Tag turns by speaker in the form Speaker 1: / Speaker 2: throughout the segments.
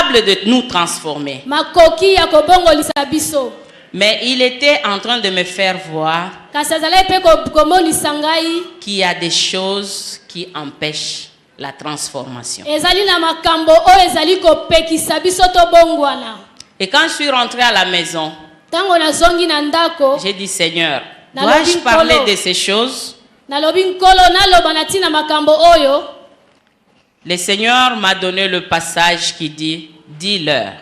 Speaker 1: capable de nous transformer. Mais il était en train de me faire voir qu'il y a des choses qui empêchent la transformation. Et quand je suis rentré à la maison, j'ai dit, Seigneur, dois-je parler de ces choses? Le Seigneur m'a donné le passage qui dit, dis-leur.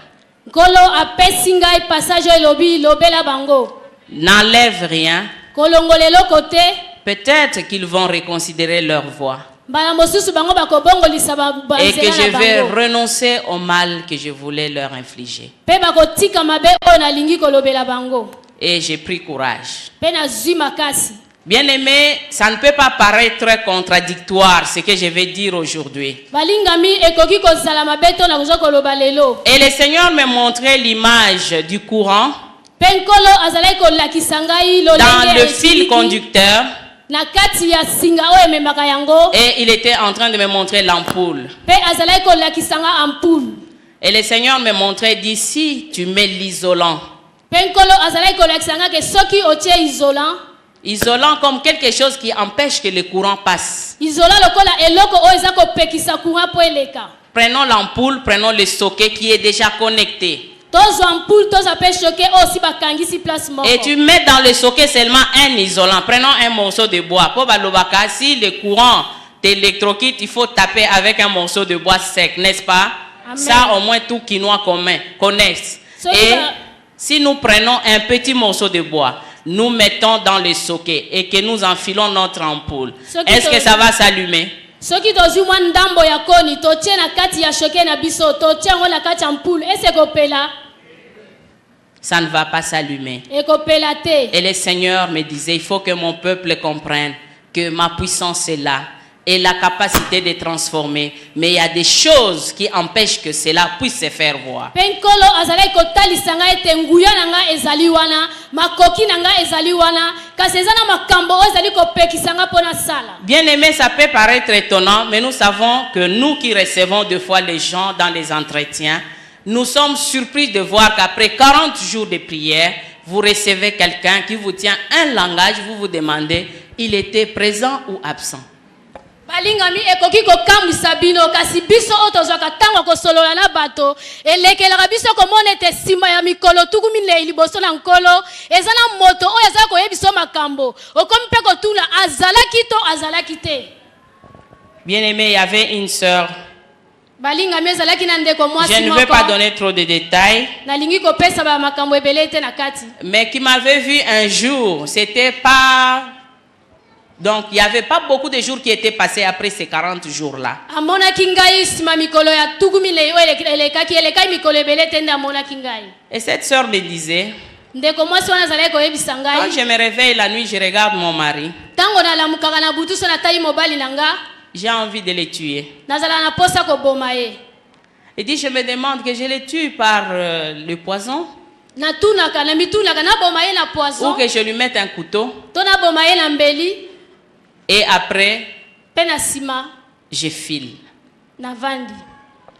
Speaker 1: N'enlève rien. Peut-être qu'ils vont reconsidérer leur voie. Et que je vais renoncer au mal que je voulais leur infliger. Et j'ai pris courage. Bien-aimé, ça ne peut pas paraître très contradictoire ce que je vais dire aujourd'hui. Et le Seigneur m'a montré l'image du courant dans le fil conducteur. Et il était en train de me montrer l'ampoule. Et le Seigneur me montrait d'ici, tu mets l'isolant. Isolant comme quelque chose qui empêche que le courant passe. Prenons l'ampoule, prenons le socket qui est déjà connecté. Et tu mets dans le socket seulement un isolant. Prenons un morceau de bois. Si le courant t'électrocute, il faut taper avec un morceau de bois sec, n'est-ce pas? Amen. Ça, au moins, tout Quinois connaissent. Et si nous prenons un petit morceau de bois, nous mettons dans le socket et que nous enfilons notre ampoule, est-ce que ça va s'allumer? Ça ne va pas s'allumer. Et le Seigneur me disait, il faut que mon peuple comprenne que ma puissance est là et la capacité de transformer. Mais il y a des choses qui empêchent que cela puisse se faire voir. Bien aimé, ça peut paraître étonnant, mais nous savons que nous qui recevons deux fois les gens dans les entretiens, nous sommes surpris de voir qu'après 40 jours de prière, vous recevez quelqu'un qui vous tient un langage, vous vous demandez, il était présent ou absent?
Speaker 2: Balingami ekoki ko kambisa bino kasi biso otozaka tango ko solola na bato elekela biso ko monete sima ya mikolo tukumile liboso na nkolo ezana moto oyo ezala ko yebiso makambo okomi pe ko tula azalaki to azalaki te.
Speaker 1: Bien-aimé, il y avait une sœur.
Speaker 2: Balingami ezalaki na ndeko mwasi moko.
Speaker 1: Je ne vais pas donner trop de détails.
Speaker 2: Nalingi ko pesa ba makambo ebele te na kati.
Speaker 1: Mais qui m'avait vu un jour, c'était pas. Donc, il n'y avait pas beaucoup de jours qui étaient passés après ces 40 jours-là. Et cette sœur me disait, quand je me réveille la nuit, je regarde mon mari. J'ai envie de le tuer. Et dit, je me demande que je le tue par le poison. Ou que je lui mette un couteau. Et après, je file.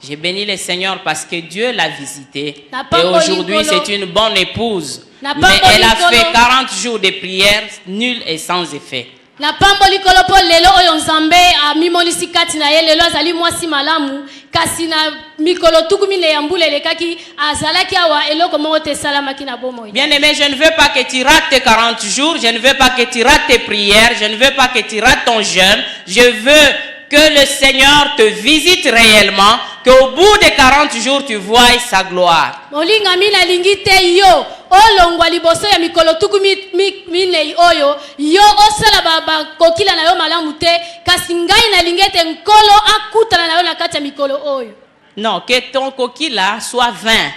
Speaker 1: J'ai béni le Seigneur parce que Dieu l'a visité. Et aujourd'hui, c'est une bonne épouse. Mais elle a fait 40 jours de prière, nul et sans effet. Bien-aimé, je ne veux pas que tu rates tes 40 jours, je ne veux pas que tu rates tes prières, je ne veux pas que tu rates ton jeûne. Je veux que le Seigneur te visite réellement, qu'au bout de 40 jours, tu voies sa gloire. Non, que ton coquille soit vain.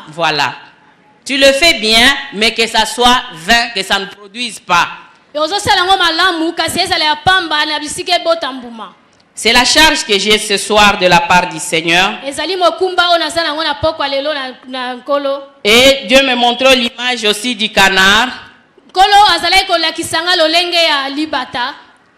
Speaker 1: Voilà. Tu le fais bien, mais que ça soit vain, que ça ne produise pas. C'est la charge que j'ai ce soir de la part du Seigneur. Et Dieu me montre l'image aussi du canard.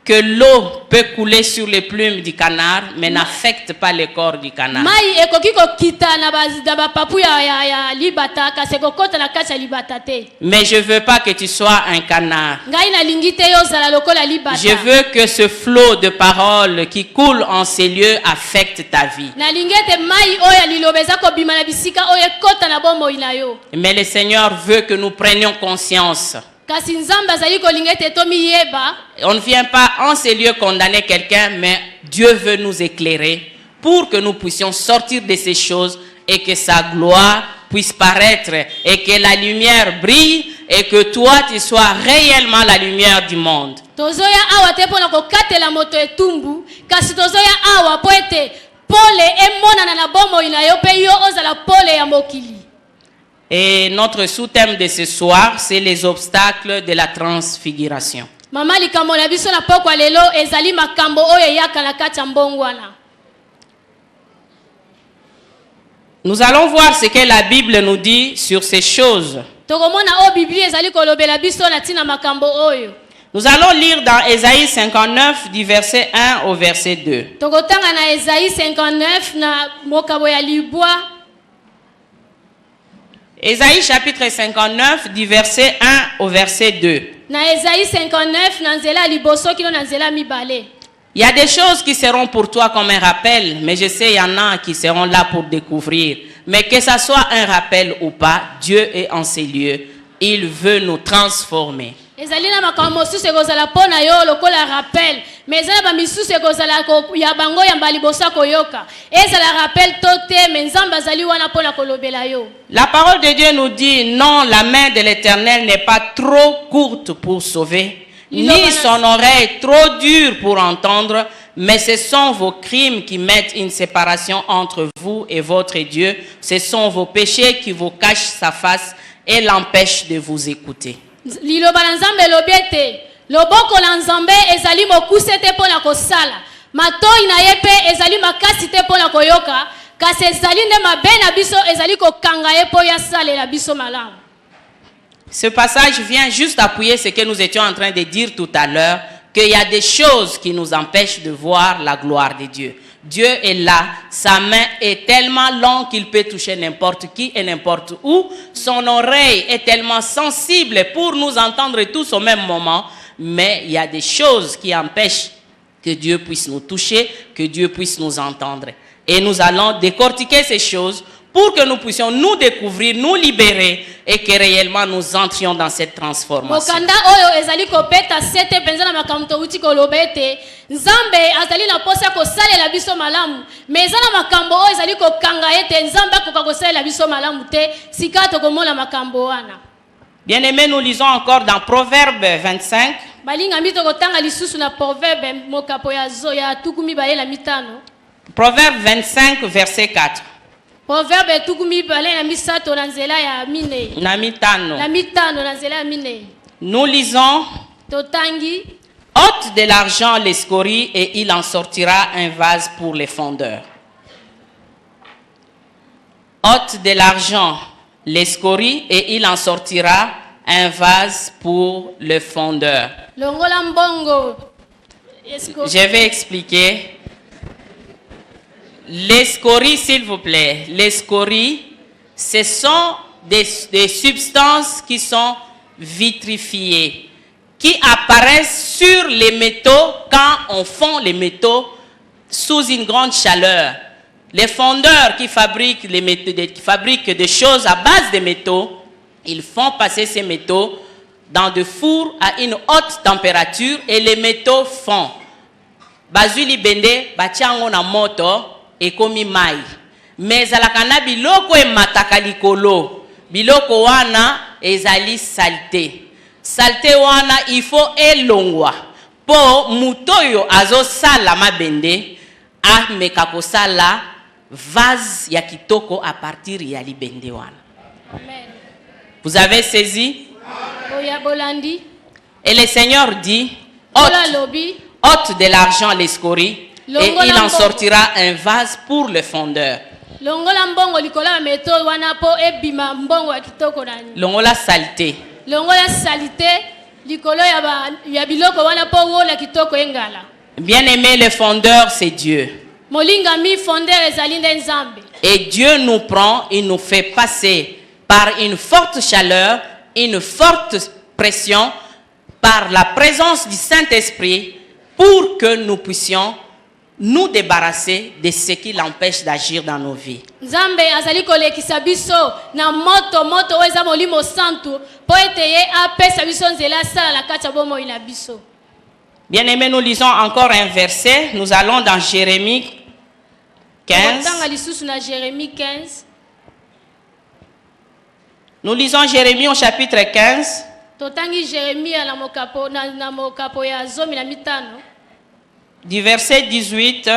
Speaker 1: que l'eau peut couler sur les plumes du canard, mais n'affecte pas le corps du canard.
Speaker 2: mai ekoki kokita na bapapu ya libata kasi ekokota na kati ya libata te.
Speaker 1: Mais je veux pas que tu sois un canard.
Speaker 2: Ngai nalingi te yo ozala lokola libata.
Speaker 1: Je veux que ce flot de paroles qui coule en ces lieux affecte ta vie.
Speaker 2: Nalingi ete mai oyo ya liloba eza kobima na bisika oyo ekota na bomoi na yo.
Speaker 1: Mais le Seigneur veut que nous prenions conscience.
Speaker 2: Kasi nzambe azali kolinga ete tomiyeba.
Speaker 1: On ne vient pas en ces lieux condamner quelqu'un, mais Dieu veut nous éclairer pour que nous puissions sortir de ces choses et que sa gloire puisse paraître et que la lumière brille et que toi tu sois réellement la lumière du monde.
Speaker 2: Tozoya awa te pona kokatela moto etumbu, kasi tozoya awa po ete pole emonana na bomoi na yo pe yo ozala pole ya mokili.
Speaker 1: Et notre sous-thème de ce soir, c'est les obstacles de la transfiguration.
Speaker 2: Mama likambo na biso na pokwa lelo ezali makambo oyo yaka na kati ya mbongwana.
Speaker 1: Nous allons voir ce que la Bible nous dit sur ces choses.
Speaker 2: Tokomona o Biblia ezali kolobela biso na tina makambo oyo.
Speaker 1: Nous allons lire dans Ésaïe 59 du verset 1 au verset 2.
Speaker 2: Tokotanga na Ésaïe 59 na mokabo ya libwa.
Speaker 1: Ésaïe chapitre 59 du verset 1 au verset 2.
Speaker 2: Na Ésaïe 59 na nzela liboso kino na nzela mibale.
Speaker 1: Il y a des choses qui seront pour toi comme un rappel, mais je sais il y en a qui seront là pour découvrir. Mais que ça soit un rappel ou pas, Dieu est en ces lieux. Il veut nous transformer.
Speaker 2: Ezali na makambo mosusu ekozala pona yo lokola rappel, mais ezala ba misusu ekozala ya bango ya mbali bosa koyoka. Ezala rappel tote mais nzamba azali wana pona kolobela yo.
Speaker 1: La parole de Dieu nous dit non, la main de l'Éternel n'est pas trop courte pour sauver, ni son oreille trop dure pour entendre, mais ce sont vos crimes qui mettent une séparation entre vous et votre Dieu. Ce sont vos péchés qui vous cachent sa face et l'empêchent de vous écouter.
Speaker 2: Liloba na nzambe lobete loboko na nzambe ezali mokuse te pona kosala matoi na ye pe ezali makasi te pona koyoka kasi ezali nde mabe na biso ezali kokanga ye po ya salela biso malamu.
Speaker 1: Ce passage vient juste appuyer ce que nous étions en train de dire tout à l'heure, qu'il y a des choses qui nous empêchent de voir la gloire de Dieu. Dieu est là, sa main est tellement longue qu'il peut toucher n'importe qui et n'importe où. Son oreille est tellement sensible pour nous entendre tous au même moment. Mais il y a des choses qui empêchent que Dieu puisse nous toucher, que Dieu puisse nous entendre. Et nous allons décortiquer ces choses pour que nous puissions nous découvrir, nous libérer et que réellement nous entrions dans cette transformation.
Speaker 2: Mokanda oyo ezali kopeta sete penza na makamto uti kolobete nzambe azali na posa ko salela biso malamu mais ezana makambo oyo ezali kokanga ete nzambe ko kosalela biso malamu te sikato komona makambo wana.
Speaker 1: Bien-aimés, nous lisons encore dans Proverbe 25.
Speaker 2: Balinga mito kotanga lisusu na Proverbe mokapo ya zo ya tukumi baye la mitano.
Speaker 1: Proverbe 25 verset 4.
Speaker 2: Proverbe tukumi bale na misato na nzela ya mine.
Speaker 1: Na mitano.
Speaker 2: Na mitano na nzela ya mine.
Speaker 1: Nous lisons.
Speaker 2: Totangi.
Speaker 1: Ôte de l'argent les scories et il en sortira un vase pour les fondeurs. Ôte de l'argent les scories et il en sortira un vase pour le fondeur.
Speaker 2: Longola mbongo.
Speaker 1: Je vais expliquer. Les scories, s'il vous plaît. Les scories, ce sont des substances qui sont vitrifiées, qui apparaissent sur les métaux quand on fond les métaux sous une grande chaleur. Les fondeurs qui fabriquent des choses à base de métaux, ils font passer ces métaux dans des fours à une haute température et les métaux fondent. Bazuli bende batiango na moto ekomi mai. Mais alakana biloko e mataka likolo. Biloko wana ezali saleté. Saleté wana il faut elongwa. Po mutoyo azo sala mabende a mekako sala vase ya kitoko à partir ya libende wana.
Speaker 2: Amen.
Speaker 1: Vous avez saisi?
Speaker 2: Oya bolandi.
Speaker 1: Et le Seigneur dit, ôte de l'argent les scories et il en sortira un vase pour le fondeur.
Speaker 2: Longola mbongo likola meto wana po ebima mbongo ya kitoko nani.
Speaker 1: Longola saleté.
Speaker 2: Longola salité.
Speaker 1: Bien-aimé, le fondeur, c'est Dieu. Et Dieu nous prend, il nous fait passer par une forte chaleur, une forte pression, par la présence du Saint-Esprit, pour que nous puissions nous débarrasser de ce qui l'empêche d'agir dans nos vies. Bien-aimés, nous lisons encore un verset. Nous allons dans Jérémie 15. Nous lisons Jérémie au chapitre 15. Du verset 18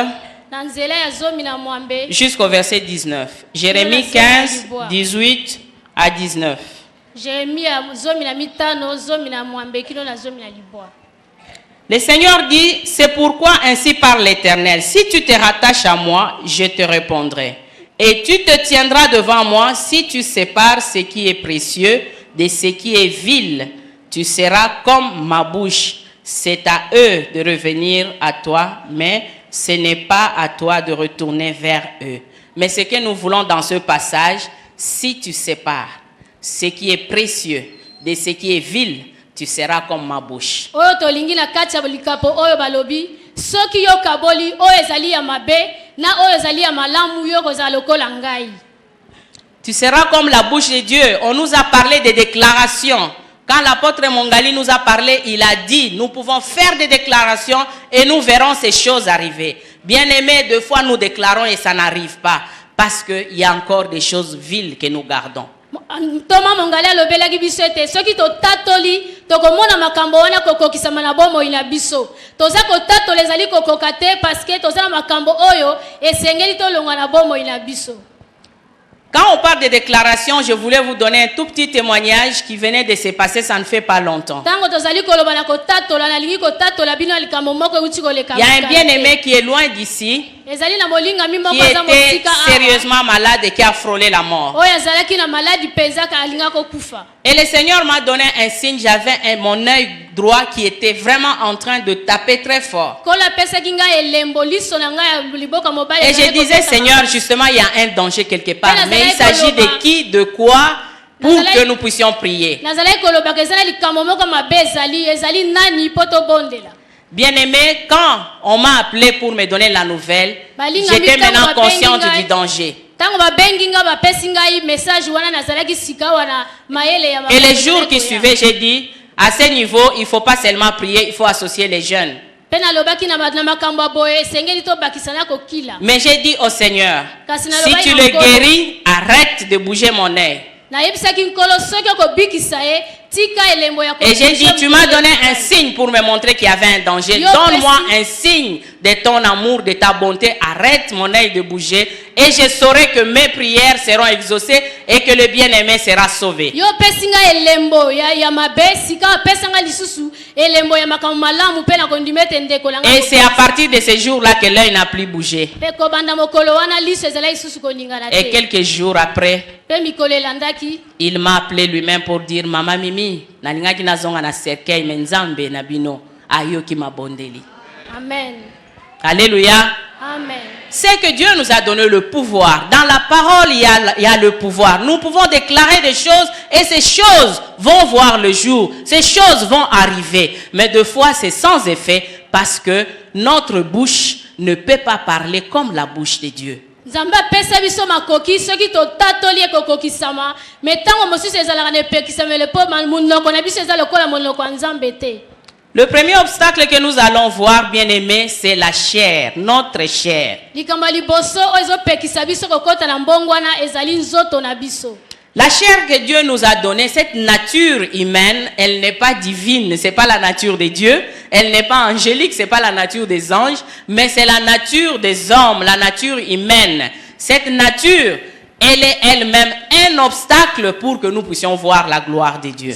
Speaker 1: jusqu'au verset 19. Jérémie 15, 18 à 19. Le Seigneur dit, c'est pourquoi ainsi parle l'Éternel. Si tu te rattaches à moi, je te répondrai. Et tu te tiendras devant moi si tu sépares ce qui est précieux de ce qui est vil. Tu seras comme ma bouche. C'est à eux de revenir à toi, mais ce n'est pas à toi de retourner vers eux. Mais ce que nous voulons dans ce passage, si tu sépares ce qui est précieux de ce qui est vil, tu seras comme ma bouche. Tu seras comme la bouche de Dieu. On nous a parlé des déclarations. Quand l'apôtre Mongali nous a parlé, il a dit, nous pouvons faire des déclarations et nous verrons ces choses arriver. Bien-aimés, deux fois nous déclarons et ça n'arrive pas. Parce qu'il y a encore des choses viles que nous gardons.
Speaker 2: Thomas Mongali alobelaki biso ete soki totatoli tokomona makambo wana kokokisama na bomo ina biso toza kotatola ezali kokoka te parce que toza na makambo oyo esengeli tolongwa na bomo ina biso.
Speaker 1: Quand on parle de déclarations, je voulais vous donner un tout petit témoignage qui venait de se passer, ça ne fait pas longtemps. Il y a un bien-aimé qui est loin d'ici, qui était sérieusement malade et qui a frôlé la mort. Et le Seigneur m'a donné un signe, j'avais mon œil droit qui était vraiment en train de taper très fort. Et je disais, Seigneur, justement, il y a un danger quelque part. Mais il s'agit de qui, de quoi, pour que nous puissions prier. Bien-aimé, quand on m'a appelé pour me donner la nouvelle, j'étais maintenant consciente du danger. Et les jours qui suivaient, j'ai dit, à ce niveau, il ne faut pas seulement prier, il faut associer les jeunes. Mais j'ai dit au Seigneur, si tu le guéris, arrête de bouger mon œil. Et j'ai dit, tu m'as donné un signe pour me montrer qu'il y avait un danger. Donne-moi un signe de ton amour, de ta bonté. Arrête mon œil de bouger. Et je saurai que mes prières seront exaucées et que le bien-aimé sera sauvé. Et c'est à partir de ce jour-là que l'œil n'a plus bougé. Et quelques jours après, il m'a appelé lui-même pour dire, Maman Mimi, nalingaki nazonga na cercueil menzambe na bino ayoki mabondeli.
Speaker 2: Amen.
Speaker 1: Alléluia.
Speaker 2: Amen.
Speaker 1: C'est que Dieu nous a donné le pouvoir. Dans la parole, il y a le pouvoir. Nous pouvons déclarer des choses et ces choses vont voir le jour. Ces choses vont arriver. Mais deux fois, c'est sans effet parce que notre bouche ne peut pas parler comme la bouche de Dieu. Le premier obstacle que nous allons voir, bien-aimés, c'est la chair, notre chair. La chair que Dieu nous a donnée, cette nature humaine, elle n'est pas divine, c'est pas la nature de Dieu, elle n'est pas angélique, c'est pas la nature des anges, mais c'est la nature des hommes, la nature humaine. Cette nature, elle est elle-même un obstacle pour que nous puissions voir la gloire de Dieu.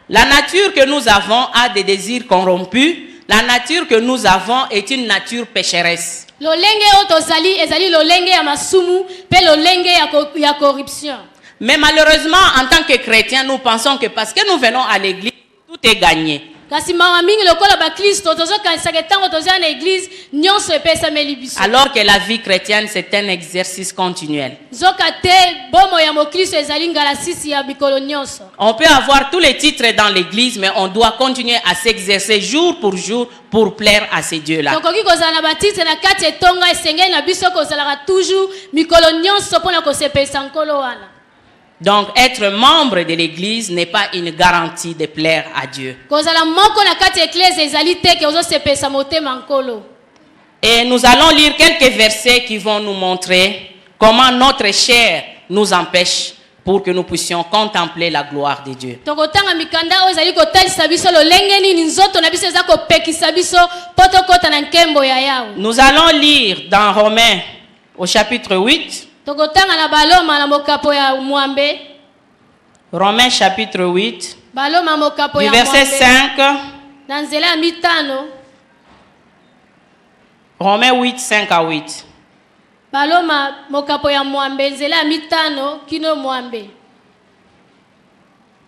Speaker 1: La nature que nous avons a des désirs corrompus. La nature que nous avons est une nature pécheresse.
Speaker 2: lolenge oyo tozali ezali lolenge ya masumu pe lolenge ya corruption.
Speaker 1: Mais malheureusement, en tant que chrétiens, nous pensons que parce que nous venons à l'église, tout est gagné.
Speaker 2: Kasi mawa mingi lokola ba Kristo tozokanisaka ntango tozala na église nyonso epesameli biso.
Speaker 1: Alors que la vie chrétienne, c'est un exercice continuel.
Speaker 2: Zoka te bomo ya mokristo ezali ngala sisi ya mikolo nyonso.
Speaker 1: On peut avoir tous les titres dans l'église, mais on doit continuer à s'exercer jour pour plaire à ces dieux-là.
Speaker 2: Tokoki kozala na batitre na kati etonga esengeli na biso kozalaka toujours mikolo nyonso mpona kosepelisa nkolo wana.
Speaker 1: Donc, être membre de l'église n'est pas une garantie de plaire à Dieu. Et nous allons lire quelques versets qui vont nous montrer comment notre chair nous empêche pour que nous puissions contempler la gloire de Dieu. Nous allons lire dans Romains au chapitre 8. Romains chapitre 8, du verset 5. Romains 8, 5 à 8.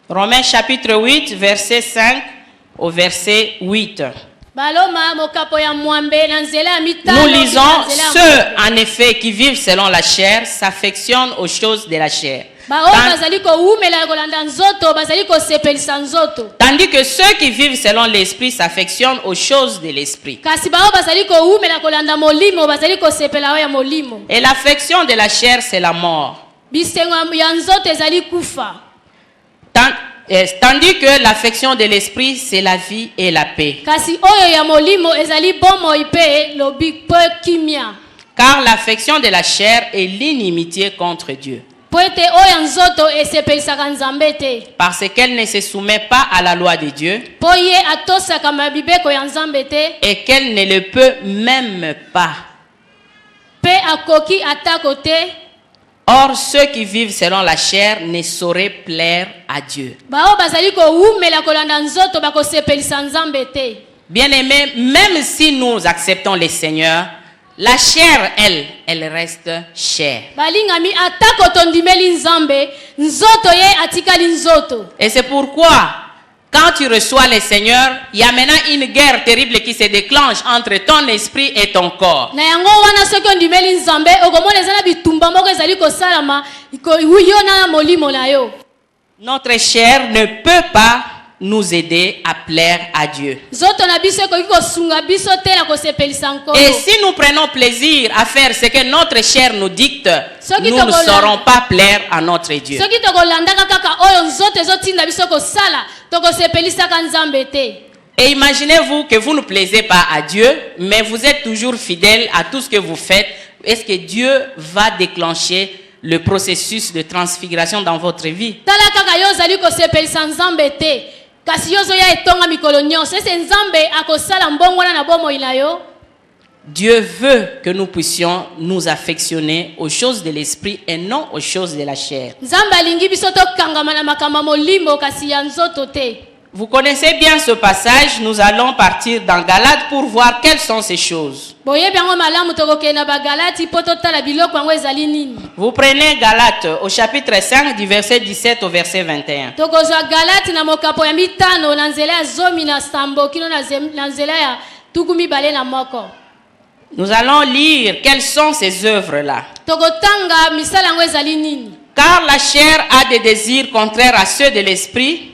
Speaker 1: Romains chapitre 8, verset 5 au verset 8. Nous lisons, ceux en effet qui vivent selon la chair s'affectionnent aux choses de la chair. Tandis que ceux qui vivent selon l'esprit s'affectionnent aux choses de l'esprit. Et l'affection de la chair, c'est la mort. Tandis que l'affection de l'esprit, c'est la vie et la paix. Car l'affection de la chair est l'inimitié contre Dieu. Parce qu'elle ne se soumet pas à la loi de Dieu et qu'elle ne le peut même pas. Or, ceux qui vivent selon la chair ne sauraient plaire à Dieu. Bien-aimés, même si nous acceptons le Seigneur, la chair, elle reste chère. Et c'est pourquoi, quand tu reçois le Seigneur, il y a maintenant une guerre terrible qui se déclenche entre ton esprit et ton corps. Notre chair ne peut pas nous aider à plaire à Dieu. Et si nous prenons plaisir à faire ce que notre chair nous dicte, nous ne saurons pas plaire à notre Dieu. Et imaginez-vous que vous ne plaisez pas à Dieu, mais vous êtes toujours fidèle à tout ce que vous faites. Est-ce que Dieu va déclencher le processus de transfiguration dans votre vie? Dieu veut que nous puissions nous affectionner aux choses de l'esprit et non aux choses de la chair. Vous connaissez bien ce passage, nous allons partir dans Galates pour voir quelles sont ces choses. Vous prenez Galates au chapitre 5 du verset 17 au verset 21. Nous allons lire quelles sont ces œuvres-là. Car la chair a des désirs contraires à ceux de l'esprit.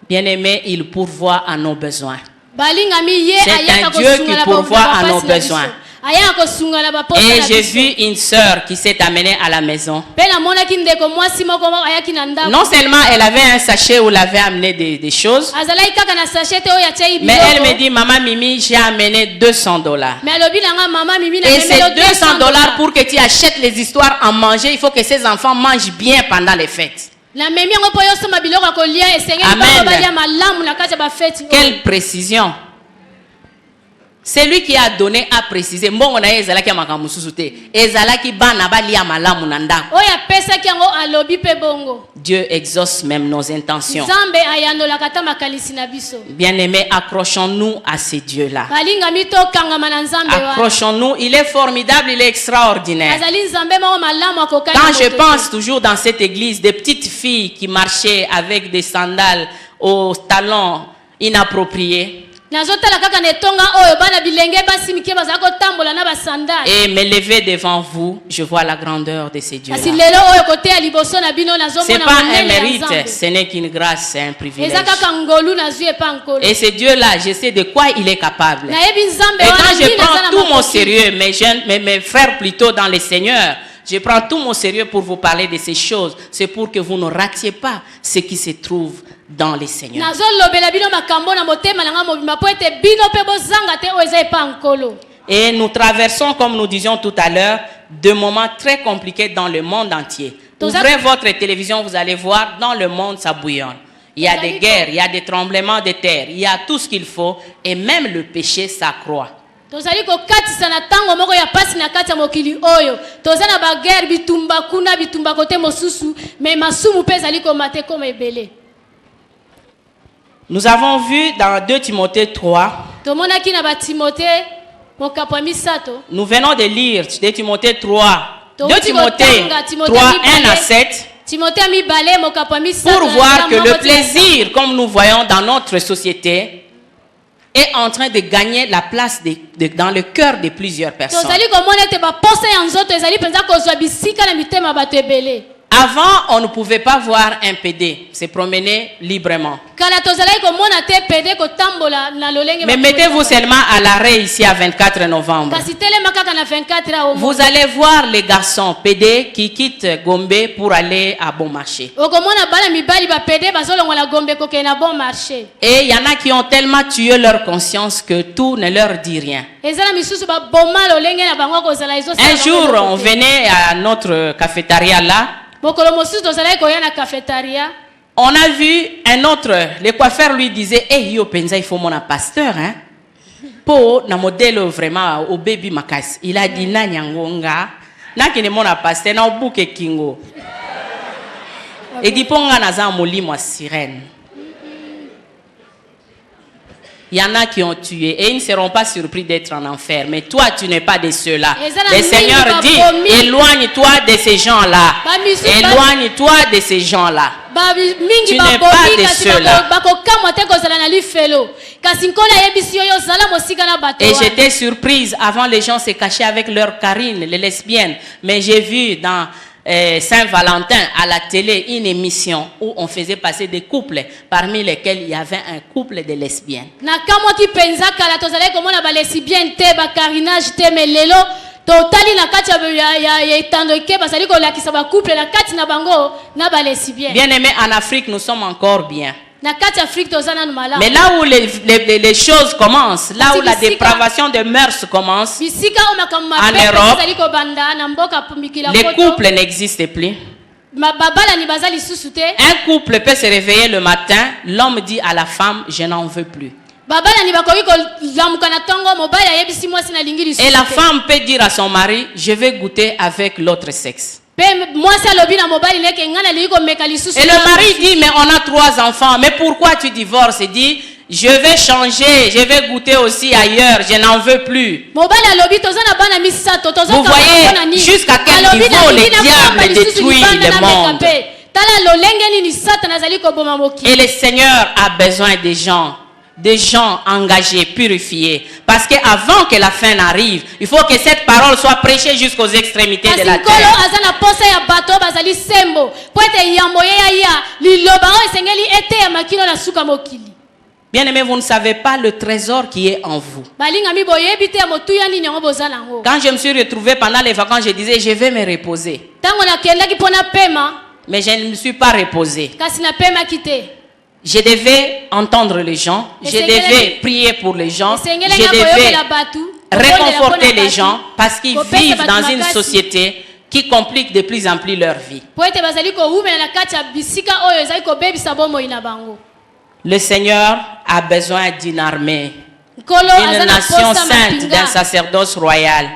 Speaker 1: Bien-aimé, il pourvoit à nos besoins. C'est un Dieu qui pourvoit à nos besoins. Et j'ai vu une sœur qui s'est amenée à la maison. Non seulement elle avait un sachet où elle avait amené des choses, mais elle me dit, Maman Mimi, j'ai amené $200. Et c'est $200 pour que tu achètes les histoires à manger. Il faut que ces enfants mangent bien pendant les fêtes. Amen. Quelle précision. C'est lui qui a donné à préciser. Mbongo na ezalaki makambo susute. Ezalaki bana balia malamu na ndako.
Speaker 2: Oya pesa ki yango alobi pe bongo.
Speaker 1: Dieu exauce même nos intentions.
Speaker 2: Nzambe ayandola kata makalisi na biso.
Speaker 1: Bien-aimés, accrochons-nous à ces dieux-là.
Speaker 2: Balinga mito kangama na nzambe wa.
Speaker 1: Accrochons-nous, il est formidable, il est extraordinaire.
Speaker 2: Azali nzambe mo malamu akokana.
Speaker 1: Quand je pense toujours dans cette église, des petites filles qui marchaient avec des sandales aux talons inappropriés.
Speaker 2: Et me
Speaker 1: lever devant vous, je vois la grandeur de ces dieux-là. Ce n'est pas un mérite, ce n'est qu'une grâce, c'est un privilège. Et ces dieux-là, je sais de quoi il est capable. Et quand je prends tout mon sérieux, mes frères plutôt dans le Seigneur, je prends tout mon sérieux pour vous parler de ces choses. C'est pour que vous ne ratiez pas ce qui se trouve dans les Seigneurs. Et nous traversons, comme nous disions tout à l'heure, des moments très compliqués dans le monde entier. Ouvrez votre télévision, vous allez voir, dans le monde, ça bouillonne. Il y a des guerres, il y a des tremblements de terre, il y a tout ce qu'il faut, et même le péché s'accroît.
Speaker 2: Tozali kokatisa na tango moko ya pasi na kati ya mokili oyo tozana ba guerre bitumba kuna bitumba kote mosusu mais masumu pe zali komate comme ebele.
Speaker 1: Nous avons vu dans 2 Timothée 3.
Speaker 2: Tomonaki na ba Timothée mokapo misato.
Speaker 1: Nous venons de lire 2 Timothée 3. 2 Timothée 3 1 à 7.
Speaker 2: Timothée mibale mokapo misato.
Speaker 1: Pour voir que le plaisir, comme nous voyons dans notre société, est en train de gagner la place dans le cœur de plusieurs personnes. Avant, on ne pouvait pas voir un PD se promener librement. Mais mettez-vous seulement à l'arrêt ici à 24 novembre. Vous allez voir les garçons PD qui quittent Gombe pour aller à bon marché. Et il y en a qui ont tellement tué leur conscience que tout ne leur dit rien. Un jour, on venait à notre cafétéria là. On a vu un autre, le coiffeur lui disait, eh yo penza il faut mon pasteur hein. Po na modèle vraiment au baby makas. Il a dit na nyangonga na kene mon pasteur na obuke kingo. Et dit ponga na za molimo sirène. Il y en a qui ont tué et ils ne seront pas surpris d'être en enfer. Mais toi, tu n'es pas de ceux-là. Le Seigneur dit, éloigne-toi de ces gens-là. Éloigne-toi de ces gens-là. Tu n'es pas de ceux-là. Et j'étais surprise. Avant, les gens se cachaient avec leurs carines, les lesbiennes. Mais j'ai vu dans Saint-Valentin à la télé une émission où on faisait passer des couples parmi lesquels il y avait un couple de lesbiennes. Bien aimé, en Afrique nous sommes encore bien. Mais là où les choses commencent, là où la dépravation des mœurs commence, en Europe, les couples n'existent plus. Un couple peut se réveiller le matin, l'homme dit à la femme, je n'en veux plus. Et la femme peut dire à son mari, je vais goûter avec l'autre sexe. Et le mari dit, mais on a 3 enfants, mais pourquoi tu divorces? Il dit, je vais changer, je vais goûter aussi ailleurs, je n'en veux plus. Vous voyez jusqu'à quel niveau le diable détruit le monde. Et le Seigneur a besoin des gens engagés, purifiés. Parce qu'avant que la fin n'arrive, il faut que cette parole soit prêchée jusqu'aux extrémités de la terre. Bien aimé, vous ne savez pas le trésor qui est en vous. Quand je me suis retrouvé pendant les vacances, je disais, je vais me reposer. Mais je ne me suis pas reposé. Je devais entendre les gens, je devais prier pour les gens, je devais réconforter les gens parce qu'ils vivent dans une société qui complique de plus en plus leur vie. Le Seigneur a besoin d'une armée d'une nation sainte, d'un sacerdoce royal.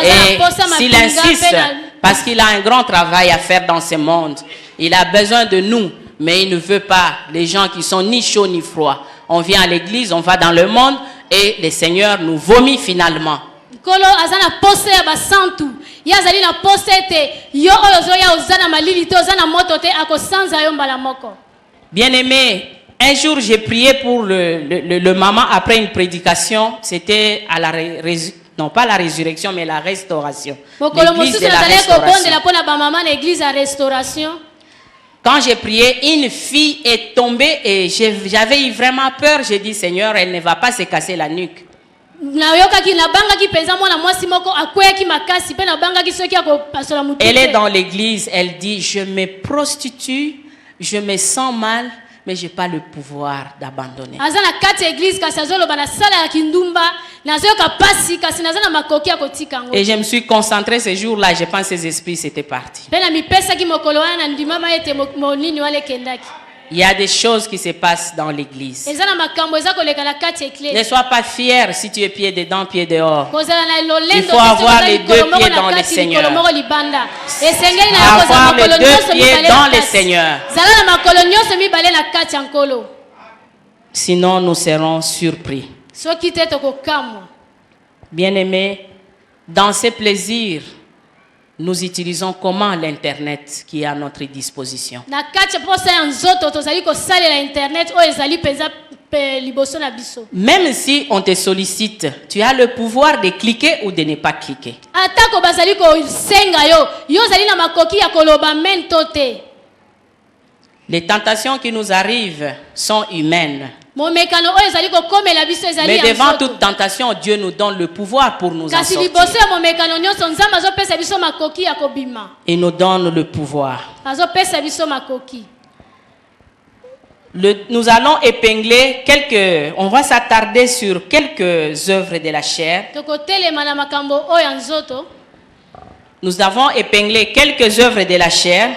Speaker 1: Et s'il insiste, parce qu'il a un grand travail à faire dans ce monde, il a besoin de nous, mais il ne veut pas les gens qui sont ni chauds ni froids. On vient à l'église, on va dans le monde et le Seigneur nous vomit finalement. Bien-aimé, un jour j'ai prié pour le maman après une prédication, c'était à la non pas la résurrection mais la restauration. L'église de la restauration. Quand j'ai prié, une fille est tombée et j'avais eu vraiment peur. J'ai dit, Seigneur, elle ne va pas se casser la nuque. Elle est dans l'église, elle dit, je me prostitue, je me sens mal, mais je n'ai pas le pouvoir d'abandonner. Et je me suis concentré ce jour-là, je pense que ces esprits s'étaient partis. Il y a des choses qui se passent dans l'église. Ne sois pas fier si tu es pied dedans, pied dehors. Il faut avoir les deux pieds dans le Seigneur. Avoir les deux pieds dans le Seigneur. Sinon, nous serons surpris. Bien-aimés, dans ces plaisirs, nous utilisons comment l'Internet qui est à notre disposition. Même si on te sollicite, tu as le pouvoir de cliquer ou de ne pas cliquer. Les tentations qui nous arrivent sont humaines. Mais devant toute tentation, Dieu nous donne le pouvoir pour nous en sortir. Il nous donne le pouvoir. Nous allons épingler on va s'attarder sur quelques œuvres de la chair. Nous avons épinglé quelques œuvres de la chair.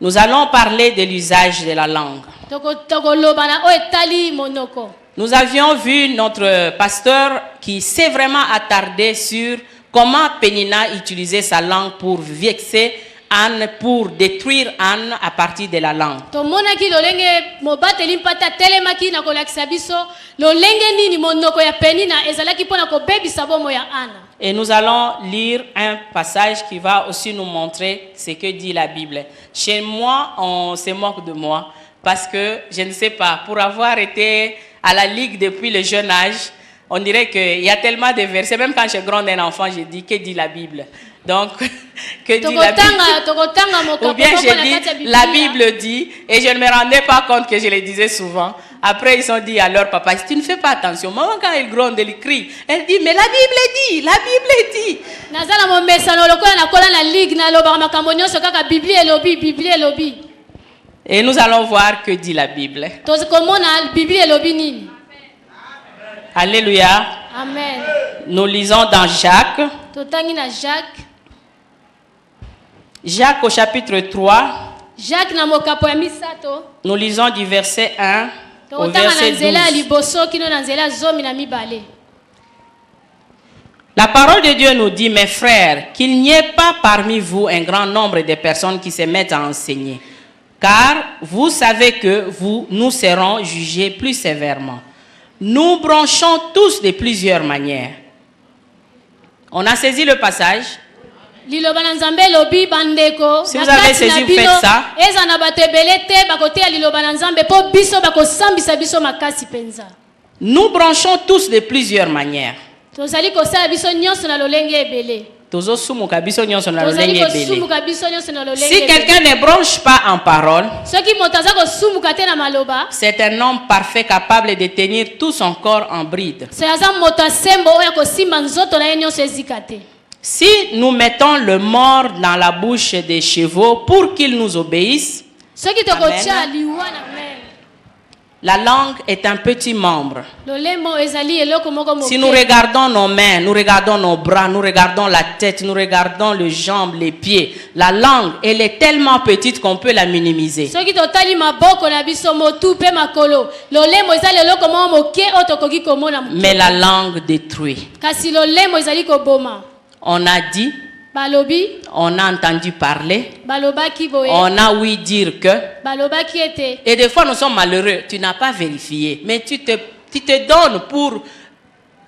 Speaker 1: Nous allons parler de l'usage de la langue. Nous avions vu notre pasteur qui s'est vraiment attardé sur comment Pénina utilisait sa langue pour vexer Anne, pour détruire Anne à partir de la langue. Et nous allons lire un passage qui va aussi nous montrer ce que dit la Bible. Chez moi, on se moque de moi parce que, je ne sais pas, pour avoir été à la Ligue depuis le jeune âge, on dirait qu'il y a tellement de versets. Même quand je gronde un enfant, je dis, que dit la Bible? Donc, que dit la Bible? Ou bien je dis, la Bible dit, et je ne me rendais pas compte que je le disais souvent. Après, ils ont dit à leur papa, tu ne fais pas attention. Maman, quand elle gronde, elle crie. Elle dit, mais la Bible dit, la Bible dit. Et nous allons voir que dit la Bible. Alléluia.
Speaker 2: Amen.
Speaker 1: Nous lisons dans Jacques. Jacques au chapitre 3. Nous lisons du verset 1 au verset 12. La parole de Dieu nous dit, mes frères, qu'il n'y ait pas parmi vous un grand nombre de personnes qui se mettent à enseigner. Car vous savez que nous serons jugés plus sévèrement. Nous branchons tous de plusieurs manières. On a saisi le passage. Si vous avez saisi, vous faites ça. Nous branchons tous de plusieurs manières. Si quelqu'un ne branche pas en parole, c'est un homme parfait capable de tenir tout son corps en bride. Si nous mettons le mort dans la bouche des chevaux pour qu'ils nous obéissent, amen, La langue est un petit membre.
Speaker 2: lolemo ezali eloko moko moke.
Speaker 1: Si nous regardons nos mains, nous regardons nos bras, nous regardons la tête, nous regardons les jambes, les pieds, la langue, elle est tellement petite qu'on peut la minimiser.
Speaker 2: soki totali maboko na biso motu pe makolo lolemo ezali eloko moko moke oyo tokoki komona moke.
Speaker 1: Mais la langue détruit.
Speaker 2: Kasi lolemo ezali koboma.
Speaker 1: On a dit,
Speaker 2: Balobi,
Speaker 1: on a entendu parler,
Speaker 2: balobaki boye,
Speaker 1: on a ouï dire que.
Speaker 2: balobaki ete.
Speaker 1: Et des fois nous sommes malheureux, tu n'as pas vérifié, mais tu te donnes pour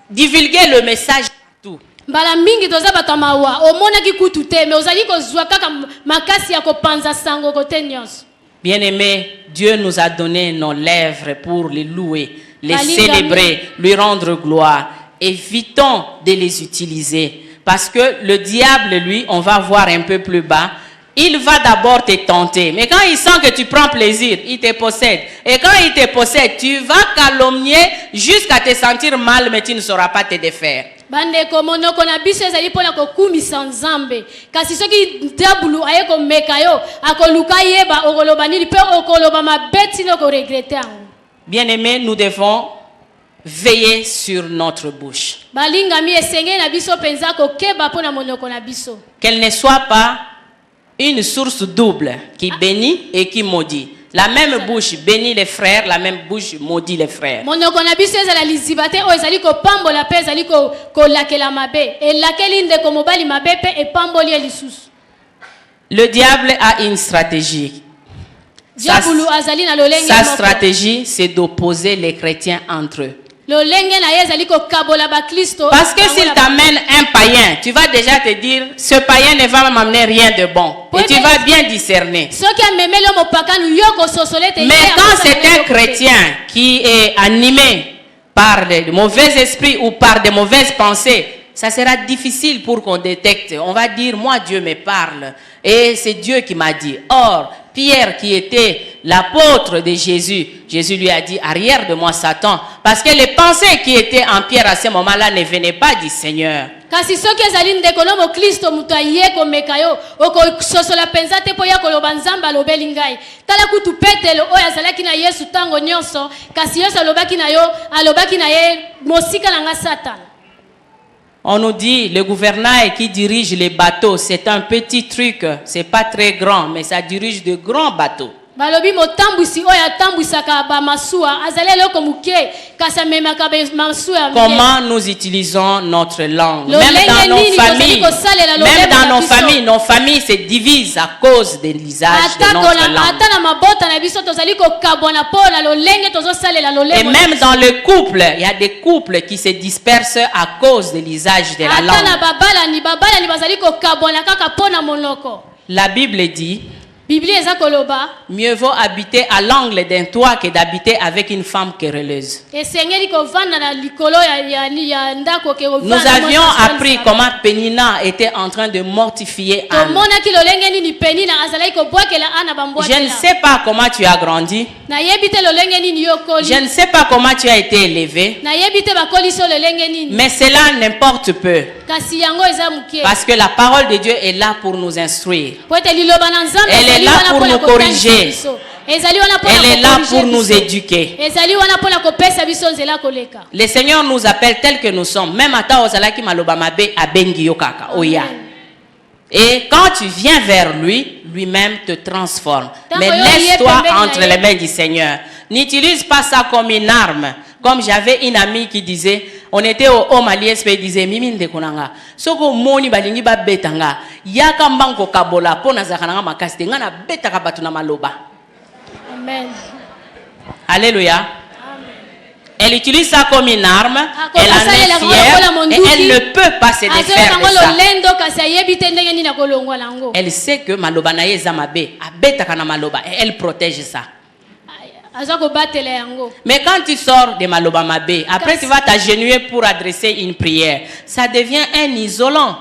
Speaker 1: divulguer le message partout.
Speaker 2: Mbala mingi toza bato mawa omonaki kutu te mais ozali kozwa kaka makasi ya kopanza sango kote nyonso.
Speaker 1: Bien-aimé, Dieu nous a donné nos lèvres pour les louer, les
Speaker 2: Balingami.
Speaker 1: célébrer, lui rendre gloire. Évitons de les utiliser. Parce que le diable, lui, on va voir un peu plus bas, il va d'abord te tenter. Mais quand il sent que tu prends plaisir, il te possède. Et quand il te possède, tu vas calomnier jusqu'à te sentir mal, mais tu ne sauras pas te défaire.
Speaker 2: Bandeko monoko na biso ezali mpona kokumisa nzambe kasi soki diabulu aye komeka yo akoluka yeba okoloba nini mpe okoloba mabe tina okoregrete yango.
Speaker 1: Bien-aimés, nous devons veiller sur notre bouche.
Speaker 2: Balingami esengeli na biso mpenza kokeba mpona monoko na biso.
Speaker 1: Qu'elle ne soit pas une source double qui bénit et qui maudit. La même bouche bénit les frères, la même bouche maudit les frères.
Speaker 2: Monoko na biso ezala liziba te oyo ezali kopambola mpe ezali kolakela mabe elakeli ndeko mobali mabe mpe epamboli ye lisusu.
Speaker 1: Le diable a une stratégie.
Speaker 2: Diabulu azali na lolenge
Speaker 1: Sa
Speaker 2: moko.
Speaker 1: stratégie, c'est d'opposer les chrétiens entre eux.
Speaker 2: Lolenge na ye ezali kokabola bakristo.
Speaker 1: Parce que s'il t'amène un païen, tu vas déjà te dire, ce païen ne va m'amener rien de bon. Et tu vas bien discerner.
Speaker 2: Soki amemeli yo mopakanu yo kososole te.
Speaker 1: Mais quand c'est un chrétien qui est animé par de mauvais esprits ou par de mauvaises pensées, ça sera difficile pour qu'on détecte. On va dire, moi Dieu me parle et c'est Dieu qui m'a dit. Or, Pierre qui était l'apôtre de Jésus, Jésus lui a dit, arrière de moi Satan. Parce que les pensées qui étaient en Pierre à ce moment-là ne venaient pas du Seigneur.
Speaker 2: Kasi soki ezali ndeko no mokristo mutu aye komeka yo okososola mpenza te mpo ya koloba nzambe alobeli ngai tala kutu petelo oyo azalaki na yesu ntango nyonso kasi yesu alobaki na ye mosika na nga satana.
Speaker 1: On nous dit, le gouvernail qui dirige les bateaux, c'est un petit truc, c'est pas très grand, mais ça dirige de grands bateaux.
Speaker 2: Balobi motambwisi oyo atambwisaka bamasuwa azali eloko moke kasi amemaka masuwa ya minene.
Speaker 1: Comment nous utilisons notre langue?
Speaker 2: Lolenge nini tozali kosalela lolemo na biso.
Speaker 1: Nos familles se divisent à cause de l'usage de notre langue.
Speaker 2: Ata na mabota na biso tozali kokabwana mpo na lolenge tozosalela lolemo.
Speaker 1: Et même dans le couple, il y a des couples qui se dispersent à cause de l'usage de la
Speaker 2: Ata na
Speaker 1: langue.
Speaker 2: babalani bazali kokabwana kaka mpo na monoko.
Speaker 1: La Bible dit,
Speaker 2: Biblia eza koloba
Speaker 1: mieux vaut habiter à l'angle d'un toit que d'habiter avec une femme querelleuse.
Speaker 2: esengeli kovanda na likolo ya ndako ke
Speaker 1: Nous avions appris comment Pénina était en train de mortifier Anne.
Speaker 2: tomonaki lolenge nini penina azalaki kobwakela ana bambwakela.
Speaker 1: Je ne sais pas comment tu as grandi.
Speaker 2: nayebi te lolenge nini yo okoli.
Speaker 1: Je ne sais pas comment tu as été élevé.
Speaker 2: nayebi te bakolisi yo lolenge nini.
Speaker 1: Mais cela n'importe peu.
Speaker 2: kasi yango eza moke.
Speaker 1: Parce que la parole de Dieu est là pour nous instruire.
Speaker 2: po ete liloba na nzambe
Speaker 1: Elle est là pour nous corriger.
Speaker 2: ezali wana mpona
Speaker 1: Elle est là
Speaker 2: kokoriger
Speaker 1: pour nous
Speaker 2: biso.
Speaker 1: éduquer.
Speaker 2: ezali wana mpona kopesa biso nzela koleka.
Speaker 1: Le Seigneur nous appelle tels que nous sommes. Même ata ozalaki maloba mabe abengi yo kaka oya. Et quand tu viens vers lui, lui-même te transforme. Mais laisse-toi entre les mains du Seigneur. N'utilise pas ça comme une arme. Comme j'avais une amie qui disait, on était au home à l'ISP, il disait, Mimi ndekonanga, soko moni balingi ba betanga, yaka mbango kabola, pona zakananga makaste, ngana betaka batu na maloba.
Speaker 2: Amen.
Speaker 1: Alléluia. Elle utilise ça comme une arme, elle en
Speaker 2: Akoka
Speaker 1: est
Speaker 2: salela
Speaker 1: fière,
Speaker 2: kola
Speaker 1: et elle ne peut pas se défaire de ça.
Speaker 2: lolendo kasi ayebi te ndenge nini akolongwa nango.
Speaker 1: Elle sait que maloba na ye eza mabe, abetaka na maloba, et elle protège ça.
Speaker 2: aza kobatela yango.
Speaker 1: Mais quand tu sors de maloba mabe, après tu vas t'agenouiller pour adresser une prière, ça devient un isolant.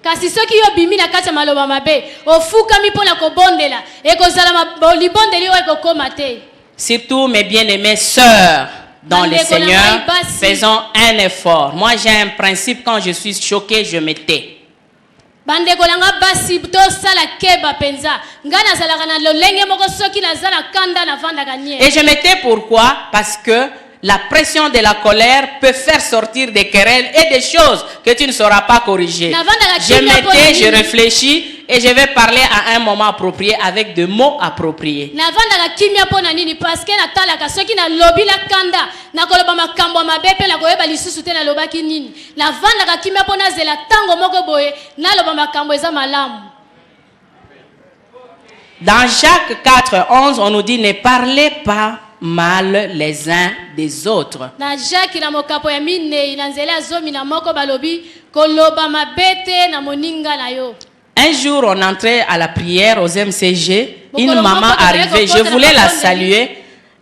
Speaker 2: kasi soki yo bimi na kati ya maloba mabe ofukami mpo na kobondela ekozala libondeli oyo ekokoma te.
Speaker 1: Surtout mes bien-aimées sœurs dans le Seigneur, faisons un effort. Moi j'ai un principe, quand je suis choqué, je me tais.
Speaker 2: bandeko langa basi tosala keba penza nga nazalaka na lolenge moko soki nazala kanda navandaka nie.
Speaker 1: Et je mettais pourquoi? Parce que la pression de la colère peut faire sortir des querelles et des choses que tu ne sauras pas corriger. Je mettais, je réfléchis et je vais parler à un moment approprié avec des mots appropriés.
Speaker 2: Navandaka kimia pona nini parce que natalaka soki na lobi la kanda na koloba makambo mabepe na koyeba lisusu te na lobaki nini. Navandaka kimia pona zela tango moko boye na loba makambo eza malamu.
Speaker 1: Dans Jacques 4:11, on nous dit ne parlez pas mal les uns des autres.
Speaker 2: Na Jacques na mokapo ya mine inanzela zomi na moko balobi koloba mabete na moninga na yo.
Speaker 1: Un jour, on entrait à la prière aux MCG. Une maman arrivait, je voulais la saluer.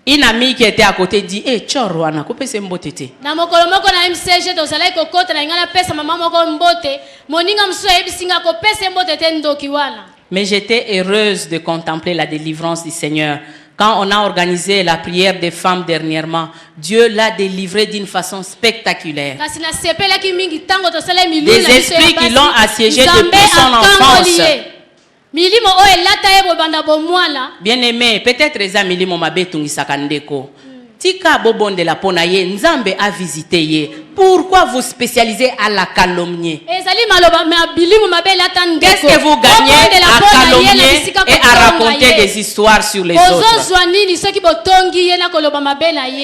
Speaker 1: Une amie qui était à côté dit, "Eh, Chorwana, coupe ce mbotete."
Speaker 2: Na mokolo moko na MCG to salai kokota na ngana pesa mama moko mbote, moninga mso ebisinga ko pesa mbotete ndoki wana.
Speaker 1: Mais j'étais heureuse de contempler la délivrance du Seigneur. Quand on a organisé la prière des femmes dernièrement, Dieu l'a délivrée d'une façon spectaculaire. Des esprits qui l'ont assiégé depuis son enfance. Bien aimé, peut-être les amis m'ont sakandeko. Tika bobonde la ponaye, Nzambe a visité ye. Pourquoi vous spécialisez à la calomnie? Qu'est-ce que vous gagnez à calomnier et à raconter des histoires sur les autres?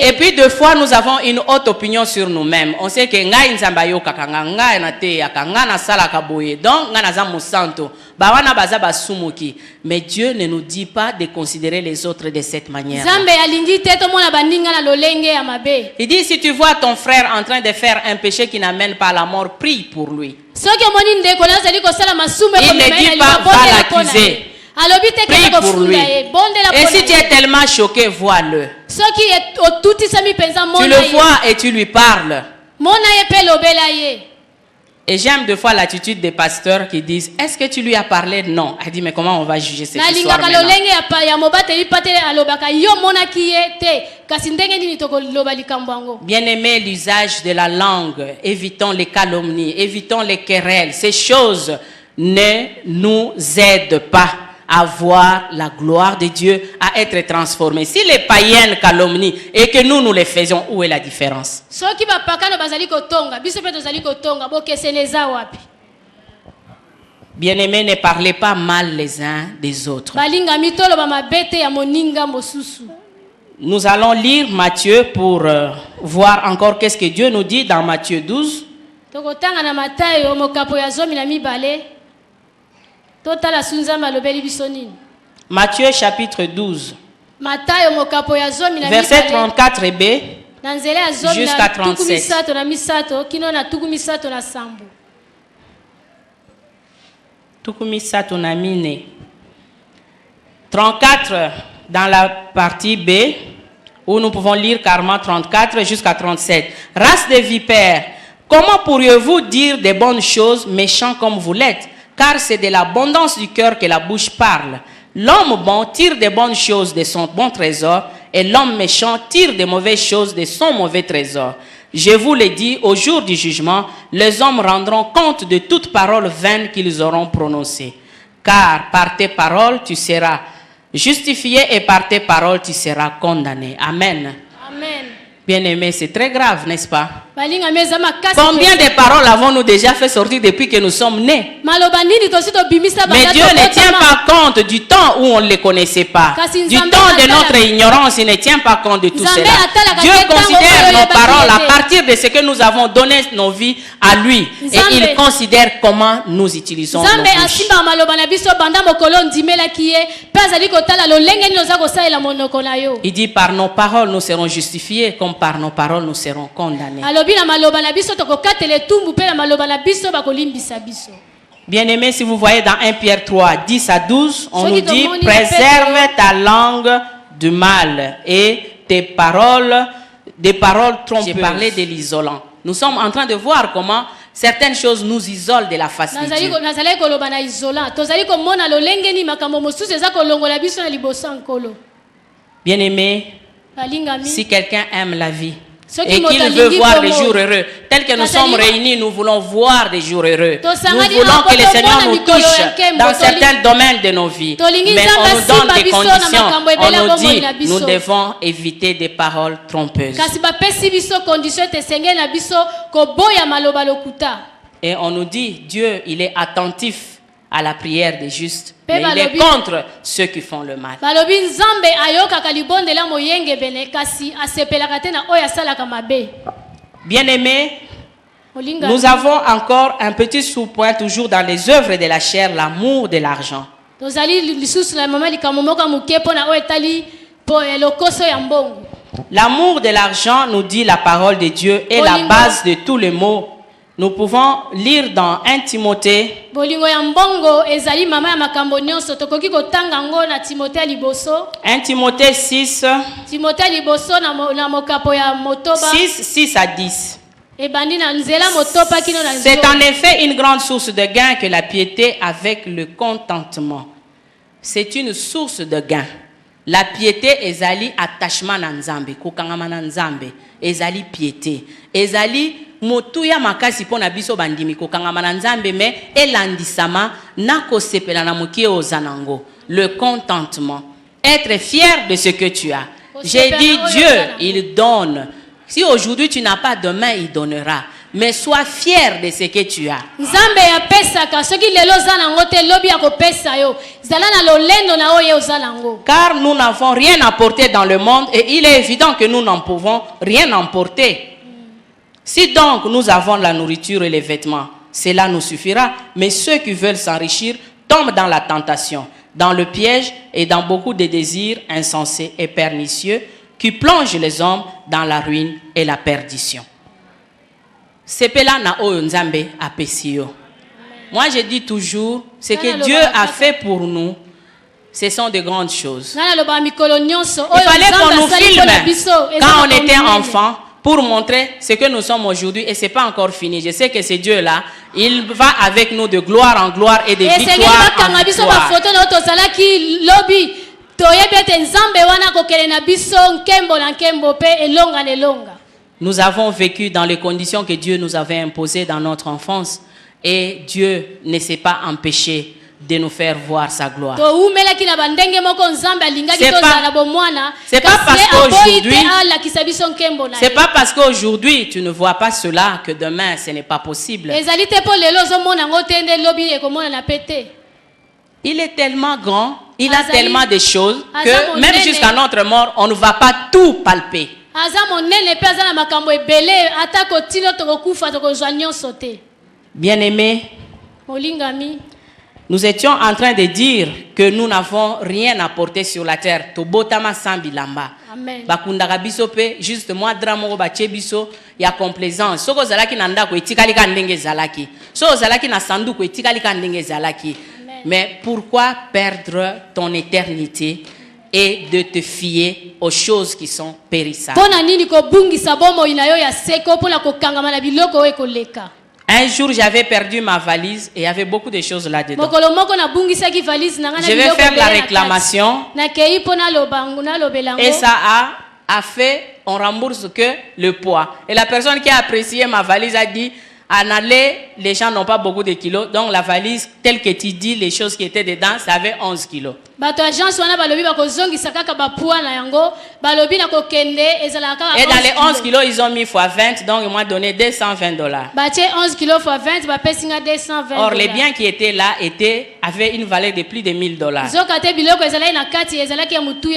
Speaker 1: Et puis deux fois nous avons une haute opinion sur nous-mêmes. On sait que ngai Nzamba yo kakanga ngai na te yakanga na sala kaboye. Donc nga naza musanto. Bawana baza basumuki. Mais Dieu ne nous dit pas de considérer les autres de cette manière. Il dit si tu vois ton frère en train de faire un péché qui n'amène pas à la mort, prie pour lui. Il ne dit pas va l'accuser. Prie pour lui. Et si tu es tellement choqué, vois-le. Tu le vois et tu lui parles. Et j'aime deux fois l'attitude des pasteurs qui disent, est-ce que tu lui as parlé? Non. Elle dit, mais comment on va juger cette histoire maintenant? Bien aimé, l'usage de la langue, évitons les calomnies, évitons les querelles. Ces choses ne nous aident pas à voir la gloire de Dieu, à être transformés. Si les païens calomnient et que nous les faisons, où est la différence? Bien-aimés, ne parlez pas mal les uns des autres. Nous allons lire Matthieu pour voir encore qu'est-ce que Dieu nous dit dans Matthieu 12. Matthieu chapitre 12. Verset 34b jusqu'à 37. 34 dans la partie B, où nous pouvons lire carrément 34 jusqu'à 37. Race de vipères, comment pourriez-vous dire des bonnes choses méchants comme vous l'êtes? Car c'est de l'abondance du cœur que la bouche parle. L'homme bon tire des bonnes choses de son bon trésor, et l'homme méchant tire des mauvaises choses de son mauvais trésor. Je vous le dis, au jour du jugement, les hommes rendront compte de toute parole vaine qu'ils auront prononcée. Car par tes paroles, tu seras justifié et par tes paroles, tu seras condamné. Amen.
Speaker 2: Amen.
Speaker 1: Bien-aimé, c'est très grave, n'est-ce pas? Combien de paroles avons-nous déjà fait sortir depuis que nous sommes nés? Mais Dieu ne tient pas compte du temps où on ne les connaissait pas. Du temps de notre ignorance, il ne tient pas compte de tout cela. Dieu considère nos paroles à partir de ce que nous avons donné nos vies à lui. Et il considère comment nous utilisons nos bouches. Il dit par nos paroles nous serons justifiés, comme par nos paroles nous serons condamnés. Bien-aimés, si vous voyez dans 1 Pierre 3, 10 à 12, on nous dit préserve ta langue du mal et tes paroles, des paroles trompeuses. J'ai parlé de l'isolant. Nous sommes en train de voir comment certaines choses nous isolent de la face de Dieu. Bien-aimés, si quelqu'un aime la vie, et qu'il veut voir des jours heureux. Tels que nous sommes réunis, nous voulons voir des jours heureux. Nous voulons que le Seigneur nous touche dans certains domaines de nos vies. Mais on nous donne des conditions. On nous dit, nous devons éviter des paroles trompeuses. Et on nous dit, Dieu, il est attentif à la prière des justes, mais il est contre ceux qui font le mal. Bien-aimés, nous avons encore un petit sous-point toujours dans les œuvres de la chair, l'amour de l'argent. L'amour de l'argent, nous dit la parole de Dieu, est la base de tous les maux. Nous pouvons lire dans 1 Timothée. 1 Timothée 6. 6 à 10. C'est en effet une grande source de gain que la piété avec le contentement. C'est une source de gain. La piété ezali attachement na Nzambe, kokangama na Nzambe, ezali piété. Ezali motuya makasi pona biso bandimi kokangama na Nzambe mais elandisama na kosepela na mokie ozanango. Le contentement, être fier de ce que tu as. J'ai dit Dieu, il donne. Si aujourd'hui tu n'as pas, demain il donnera. Mais sois fier de ce que tu as. Car nous n'avons rien apporté dans le monde et il est évident que nous n'en pouvons rien emporter. Si donc nous avons la nourriture et les vêtements, cela nous suffira. Mais ceux qui veulent s'enrichir tombent dans la tentation, dans le piège et dans beaucoup de désirs insensés et pernicieux qui plongent les hommes dans la ruine et la perdition. Moi je dis toujours, ce que Dieu a fait pour nous, ce sont de grandes choses. Il fallait qu'on nous filme quand on était enfant pour montrer ce que nous sommes aujourd'hui et ce n'est pas encore fini. Je sais que ce Dieu-là, il va avec nous de gloire en gloire et de victoire en victoire. Nous avons vécu dans les conditions que Dieu nous avait imposées dans notre enfance et Dieu ne s'est pas empêché de nous faire voir sa gloire. C'est pas parce qu'aujourd'hui tu ne vois pas cela que demain ce n'est pas possible. Il est tellement grand, il a tellement de choses que même jusqu'à notre mort, on ne va pas tout palper. Bien-aimés, nous étions en train de dire que nous n'avons rien apporté sur la terre. Tobotama sambilamba. Bakundaka biso pe juste moi dramo bache biso ya complaisance. Soko zalaki nanda ko etikali ka ndenge zalaki. Soko zalaki na sandu ko etikali ka ndenge zalaki. Mais pourquoi perdre ton éternité et de te fier aux choses qui sont périssables? Un jour, j'avais perdu ma valise et il y avait beaucoup de choses là-dedans. Je vais faire la réclamation et ça a fait, on rembourse que le poids. Et la personne qui a apprécié ma valise a dit, en aller, les gens n'ont pas beaucoup de kilos. Donc la valise, telle que tu dis, les choses qui étaient dedans, ça avait 11 kilos. Et dans les 11 kilos, ils ont mis x 20, donc ils m'ont donné $220. Or, les biens qui étaient là avaient une valeur de plus de $1000.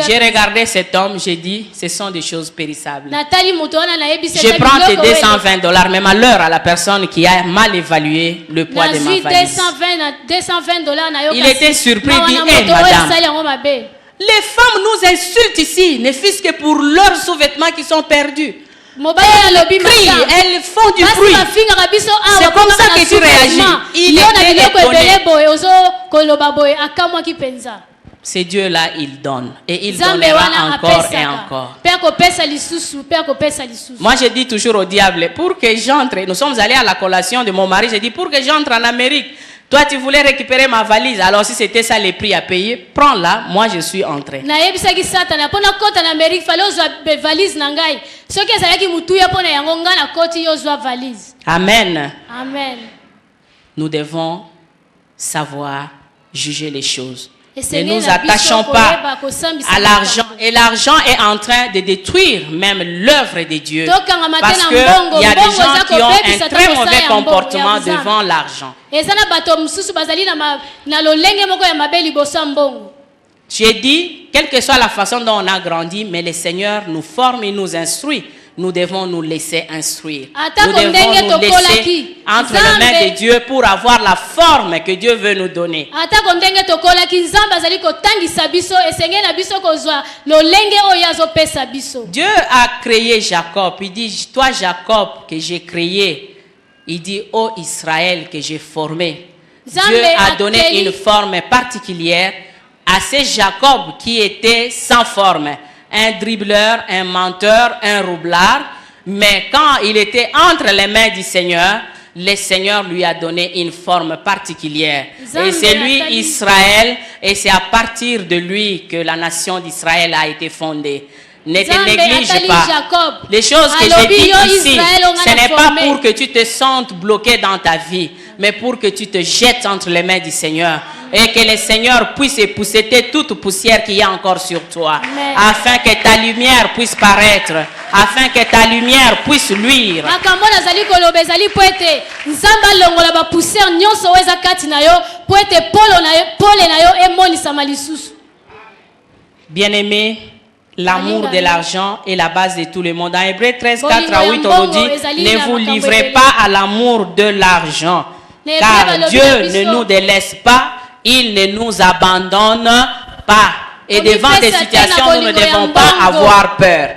Speaker 1: J'ai regardé cet homme, j'ai dit, ce sont des choses périssables. Je prends tes $220, mais malheur à la personne qui a mal évalué le poids de ma valise. Il était surpris, dit, hey, madame, les femmes nous insultent ici, ne fût-ce que pour leurs sous-vêtements qui sont perdus. Elles crient, elles font du bruit. C'est comme ça que tu réagis. Il était étonné. C'est Dieu-là, il donne. Et il donnera encore et encore. Moi, je dis toujours au diable, pour que j'entre, nous sommes allés à la collation de mon mari, j'ai dit, pour que j'entre en Amérique, Toi, tu voulais récupérer ma valise. Alors, si c'était ça les prix à payer, prends-la. Moi, je suis entré.
Speaker 2: nayebisaki satana mpo nakota na amerike fale ozwa valise na ngai soki ezalaki mutuya mpo na yango ngai nakoti yo ozwa valise.
Speaker 1: Amen.
Speaker 2: Amen.
Speaker 1: Nous devons savoir juger les choses.
Speaker 2: Et
Speaker 1: Ne
Speaker 2: Seigneur,
Speaker 1: nous
Speaker 2: na
Speaker 1: attachons
Speaker 2: biso
Speaker 1: pas
Speaker 2: koyeba kosambisa
Speaker 1: à l'argent. Et l'argent est en train de détruire même l'œuvre de Dieu.
Speaker 2: Tokanga matena
Speaker 1: Parce qu'il
Speaker 2: mbongo,
Speaker 1: y a des
Speaker 2: mbongo
Speaker 1: gens
Speaker 2: eza
Speaker 1: qui ont
Speaker 2: kobebisa
Speaker 1: un très
Speaker 2: tokosala
Speaker 1: mauvais
Speaker 2: ya mbongo,
Speaker 1: comportement
Speaker 2: ya nzambe.
Speaker 1: devant l'argent.
Speaker 2: eza na bato mosusu bazali na lolenge moko ya mabe liboso ya mbongo.
Speaker 1: J'ai dit, quelle que soit la façon dont on a grandi, mais le Seigneur nous forme et nous instruit. Nous devons nous laisser instruire. Nous devons nous laisser entre les mains de Dieu pour avoir la forme que Dieu veut nous donner.
Speaker 2: Atako ndenge tokolaki nzambe azali kotangisa biso esenge na biso kozwa lolenge oyo azopesa biso.
Speaker 1: Dieu a créé Jacob. Il dit, toi Jacob que j'ai créé. Il dit, ô Israël que j'ai formé. Dieu a donné une forme particulière à ce Jacob qui était sans forme. Un dribbleur, un menteur, un roublard. Mais quand il était entre les mains du Seigneur, le Seigneur lui a donné une forme particulière. Et c'est lui, Israël, et c'est à partir de lui que la nation d'Israël a été fondée. Ne te néglige pas. Les choses que je dis ici, ce n'est pas pour que tu te sentes bloqué dans ta vie, mais pour que tu te jettes entre les mains du Seigneur. Et que le Seigneur puisse épousseter toute poussière qu'il y a encore sur toi. Amen. Afin que ta lumière puisse paraître. Afin que ta lumière puisse luire. Bien-aimé, l'amour de l'argent est la base de tout le monde. Dans Hébreux 13, 4 à 8, on nous dit, ne vous livrez pas à l'amour de l'argent. Car Dieu ne nous délaisse pas. Il ne nous abandonne pas. Et devant des situations, nous ne devons pas avoir peur.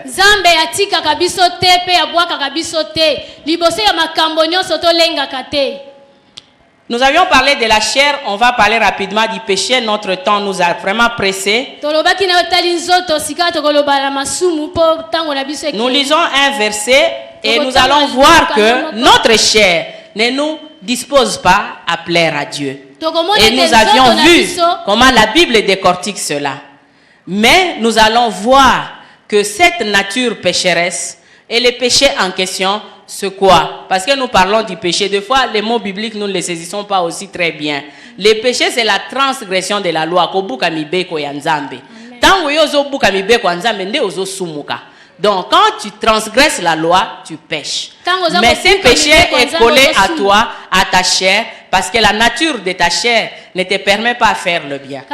Speaker 1: Nous avions parlé de la chair, on va parler rapidement du péché. Notre temps nous a vraiment pressé. Nous lisons un verset et nous allons voir que notre chair ne nous dispose pas à plaire à Dieu. Et nous avions vu comment la Bible décortique cela. Mais nous allons voir que cette nature pécheresse et le péché en question, c'est quoi? Parce que nous parlons du péché. Des fois, les mots bibliques, nous ne les saisissons pas aussi très bien. Le péché, c'est la transgression de la loi. Donc, quand tu transgresses la loi, tu pêches. Mais ce péché est collé à toi, à ta chair, parce que la nature de ta chair ne te permet pas de faire le bien.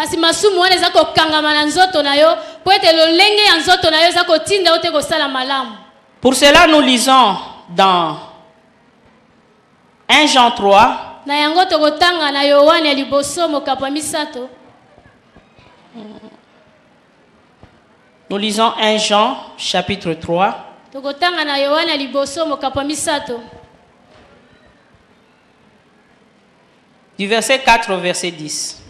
Speaker 1: Pour cela, nous lisons dans 1 Jean 3. Nous lisons 1 Jean, chapitre 3. Du verset 4 au verset 10.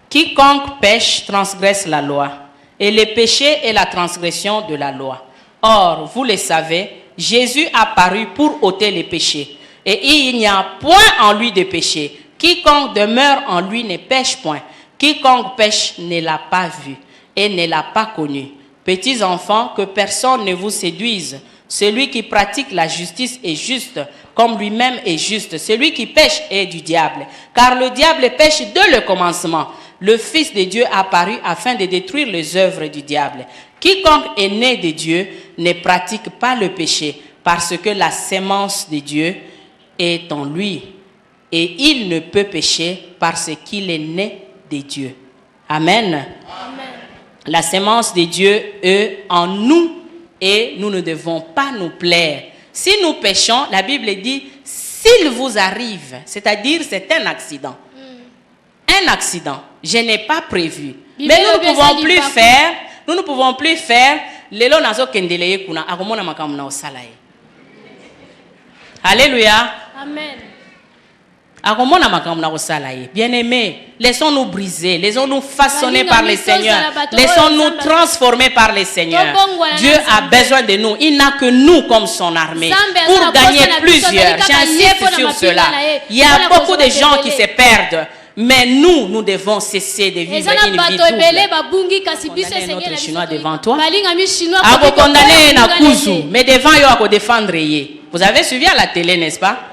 Speaker 1: Quiconque pêche transgresse la loi, et le péché est la transgression de la loi. Or, vous le savez, Jésus a paru pour ôter les péchés, et il n'y a point en lui de péché. Quiconque demeure en lui ne pêche point. Quiconque pêche ne l'a pas vu et ne l'a pas connu. Petits enfants, que personne ne vous séduise. Celui qui pratique la justice est juste, comme lui-même est juste. Celui qui pêche est du diable. Car le diable pêche dès le commencement. Le Fils de Dieu a apparu afin de détruire les œuvres du diable. Quiconque est né de Dieu ne pratique pas le péché, parce que la sémence de Dieu est en lui. Et il ne peut pécher parce qu'il est né de Dieu. Amen. Amen. La sémence de Dieu est en nous et nous ne devons pas nous plaire. Si nous péchons, la Bible dit, s'il vous arrive, c'est-à-dire c'est un accident. Un accident. Je n'ai pas prévu. Mais nous ne pouvons plus faire. Nous ne pouvons plus faire. Alléluia.
Speaker 2: Amen.
Speaker 1: Bien-aimés, laissons-nous briser, laissons-nous façonner par le Seigneur, laissons-nous transformer par le Seigneur. Dieu a besoin de nous, il n'a que nous comme son armée pour gagner plusieurs. J'insiste sur cela. Il y a beaucoup de gens qui se perdent. Mais nous devons cesser de vivre une vie double. Condamner notre Chinois devant toi. Condamner Nakuzu, mais devant yo à défendre. Vous avez suivi à la télé, n'est-ce pas?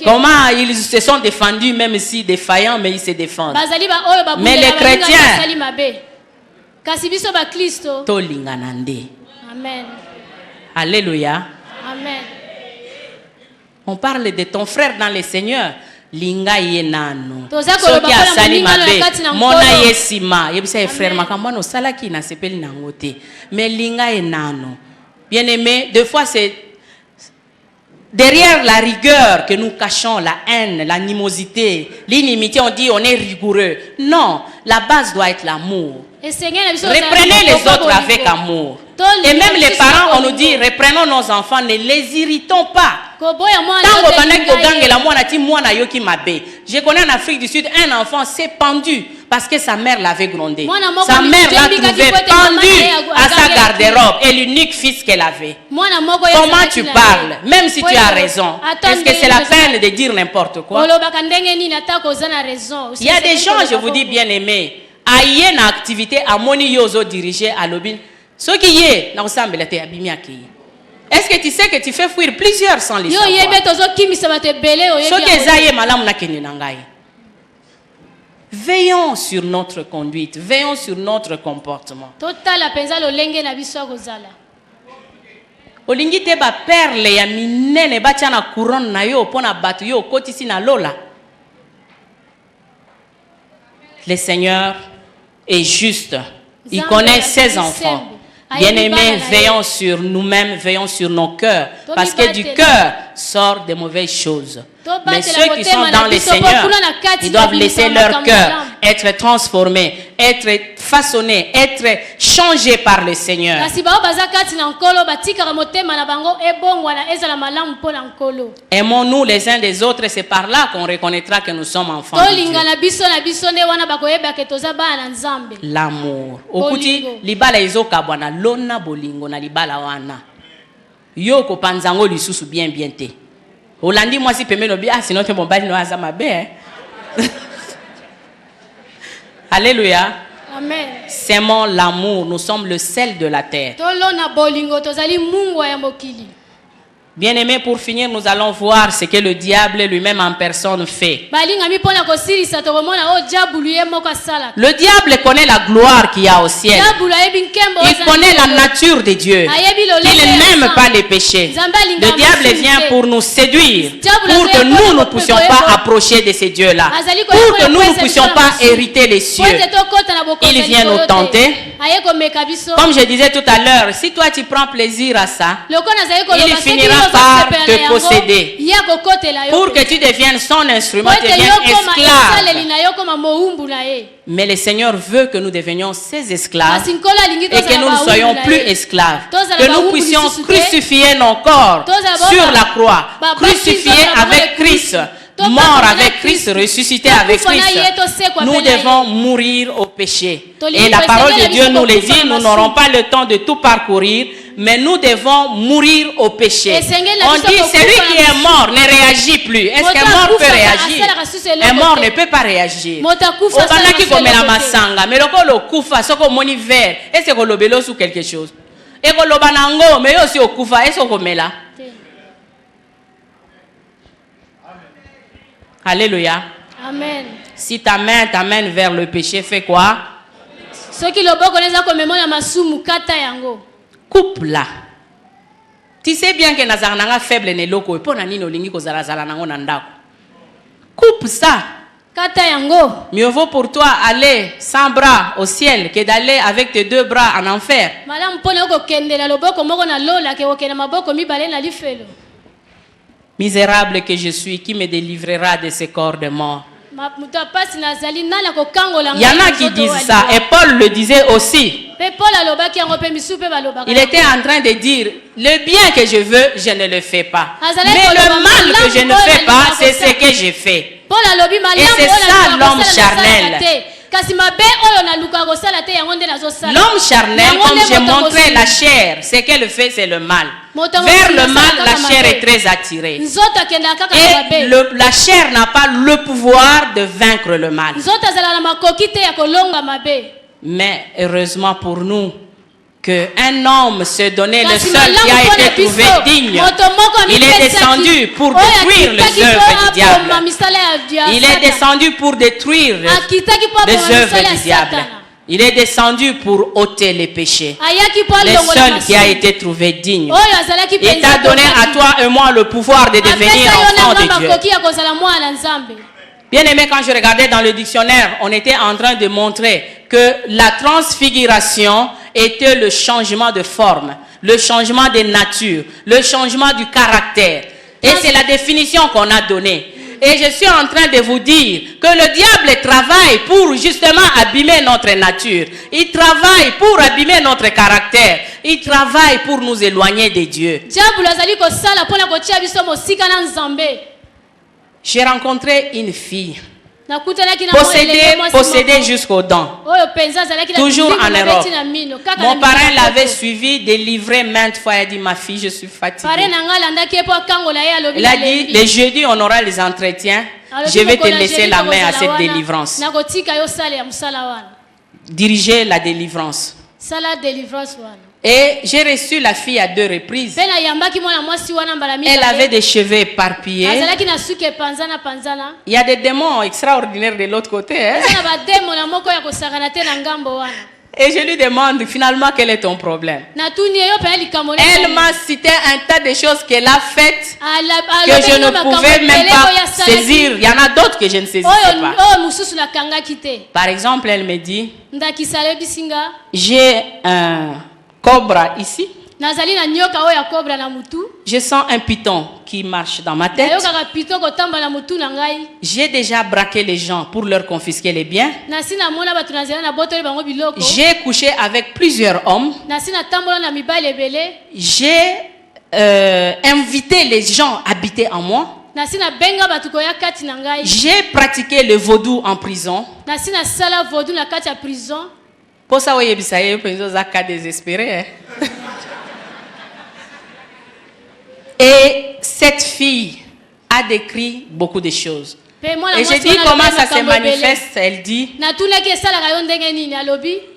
Speaker 1: Comment ils se sont défendus, même si défaillants, mais ils se défendent. Mais les chrétiens,
Speaker 2: Amen.
Speaker 1: Alléluia.
Speaker 2: Amen.
Speaker 1: On parle de ton frère dans le Seigneur. Linga ye nano soki asali mabe mona ye sima yebisa ye frère makambo no salaki na sepeli nango te mais linga ye nano. Bien aimé, deux fois c'est derrière la rigueur que nous cachons la haine, l'animosité, l'inimitié. On dit on est rigoureux. Non, la base doit être l'amour. Reprenez les autres avec amour. Et même les parents, on nous dit reprenons nos enfants, ne les irritons pas. Je connais en Afrique du Sud un enfant s'est pendu parce que sa mère l'avait grondé. Sa mère l'a trouvé pendu à sa garde-robe et l'unique fils qu'elle avait. Comment tu parles, même si tu as raison? Est-ce que c'est la peine de dire n'importe quoi? Il y a des gens, je vous dis bien aimés, à y une activité à moni yozo dirigé à l'obin. Ce qui est, est-ce que tu sais que tu fais fuir plusieurs sans les savoir? Veillons sur notre conduite, veillons sur notre comportement. Olingi te ba perle ya minene ba tia na couronne na yo pona batu yo kotisi na lola. Le Seigneur est juste. Il connaît ses enfants. Bien-aimés, veillons sur nous-mêmes, veillons sur nos cœurs. Parce que du cœur sortent de mauvaises choses. Mais ceux qui sont dans le Seigneur, ils doivent laisser leur cœur être transformé, être façonné, être changé par le Seigneur. Aimons-nous les uns des autres, c'est par là qu'on reconnaîtra que nous sommes enfants de Dieu. L'amour. Okuti libala ezoka bwana lona bolingo na libala wana. Yoko panzango lisusu bien te. Olandi moi si pemelo bien sinon te bombali no azama be. Alléluia.
Speaker 2: Amen.
Speaker 1: S'aimons l'amour, nous sommes le sel de la terre. Bien-aimés, pour finir, nous allons voir ce que le diable lui-même en personne fait. Le diable connaît la gloire qu'il y a au ciel. Il connaît la nature de Dieu. Il n'aime pas les péchés. Le diable vient pour nous séduire, pour que nous ne puissions pas approcher de ces dieux-là, pour que nous ne puissions pas hériter les cieux. Il vient nous tenter. Comme je disais tout à l'heure, si toi tu prends plaisir à ça, il finira par te posséder. Pour que tu deviennes son instrument, tu deviens esclave. Mais le Seigneur veut que nous devenions ses esclaves et que nous ne soyons plus esclaves. Que nous puissions crucifier nos corps sur la croix, crucifiés avec Christ. Mort avec Christ, ressuscité avec Christ. Nous devons mourir au péché. Et la parole de Dieu nous le dit, nous n'aurons pas le temps de tout parcourir, mais nous devons mourir au péché. On dit, celui qui est mort ne réagit plus. Est-ce qu'un mort peut réagir? Un mort ne peut pas réagir. Est-ce que vous sous quelque chose? Et mais aussi au kufa, est-ce que vous là? Alléluia.
Speaker 2: Amen.
Speaker 1: Si ta main t'amène vers le péché, fais quoi? Coupe-la. Tu sais bien que nazaranga faible ne loko et pona nini olingi ko zala zala nango nandako. Coupe ça. Mieux vaut pour toi aller sans bras au ciel que d'aller avec tes deux bras en enfer. Misérable que je suis, qui me délivrera de ce corps de mort? Il y en a qui disent ça, et Paul le disait aussi. Il était en train de dire, le bien que je veux, je ne le fais pas. Mais le mal que je ne fais pas, c'est ce que je fais. Et c'est ça l'homme charnel. L'homme charnel, comme j'ai montré la chair, ce qu'elle fait, c'est le mal. Vers le mal, la chair est très attirée. Et la chair n'a pas le pouvoir de vaincre le mal. Mais heureusement pour nous, qu'un homme se donnait le seul qui a été trouvé digne. Il est descendu pour détruire les œuvres du diable. Il est descendu pour détruire les œuvres du diable. Il est descendu pour ôter les péchés. Le seul qui a été trouvé digne. Il t'a donné à toi et moi le pouvoir de devenir enfant de Dieu. Bien aimé, quand je regardais dans le dictionnaire, on était en train de montrer que la transfiguration était le changement de forme, le changement de nature, le changement du caractère. Et c'est la définition qu'on a donnée. Et je suis en train de vous dire que le diable travaille pour justement abîmer notre nature. Il travaille pour abîmer notre caractère. Il travaille pour nous éloigner de Dieu. J'ai rencontré une fille possédée jusqu'aux dents, toujours en Europe. Mon parrain l'avait suivi, délivré maintes fois. Il a dit, ma fille, je suis fatiguée. Il a dit, les jeudis, on aura les entretiens. Je vais te laisser la main à cette délivrance. Diriger la délivrance. Et j'ai reçu la fille à 2 reprises. Elle avait des cheveux éparpillés. Il y a des démons extraordinaires de l'autre côté. Hein? Et je lui demande finalement quel est ton problème. Elle m'a cité un tas de choses qu'elle a faites que je ne pouvais même pas saisir. Il y en a d'autres que je ne saisissais pas. Par exemple, elle me dit, j'ai un cobra ici. Je sens un python qui marche dans ma tête. J'ai déjà braqué les gens pour leur confisquer les biens. J'ai couché avec plusieurs hommes. J'ai invité les gens à habiter en moi. J'ai pratiqué le vaudou en prison. Pour ça, vous savez, cas désespéré. Et cette fille a décrit beaucoup de choses. Et j'ai dit comment ça se manifeste. Elle dit,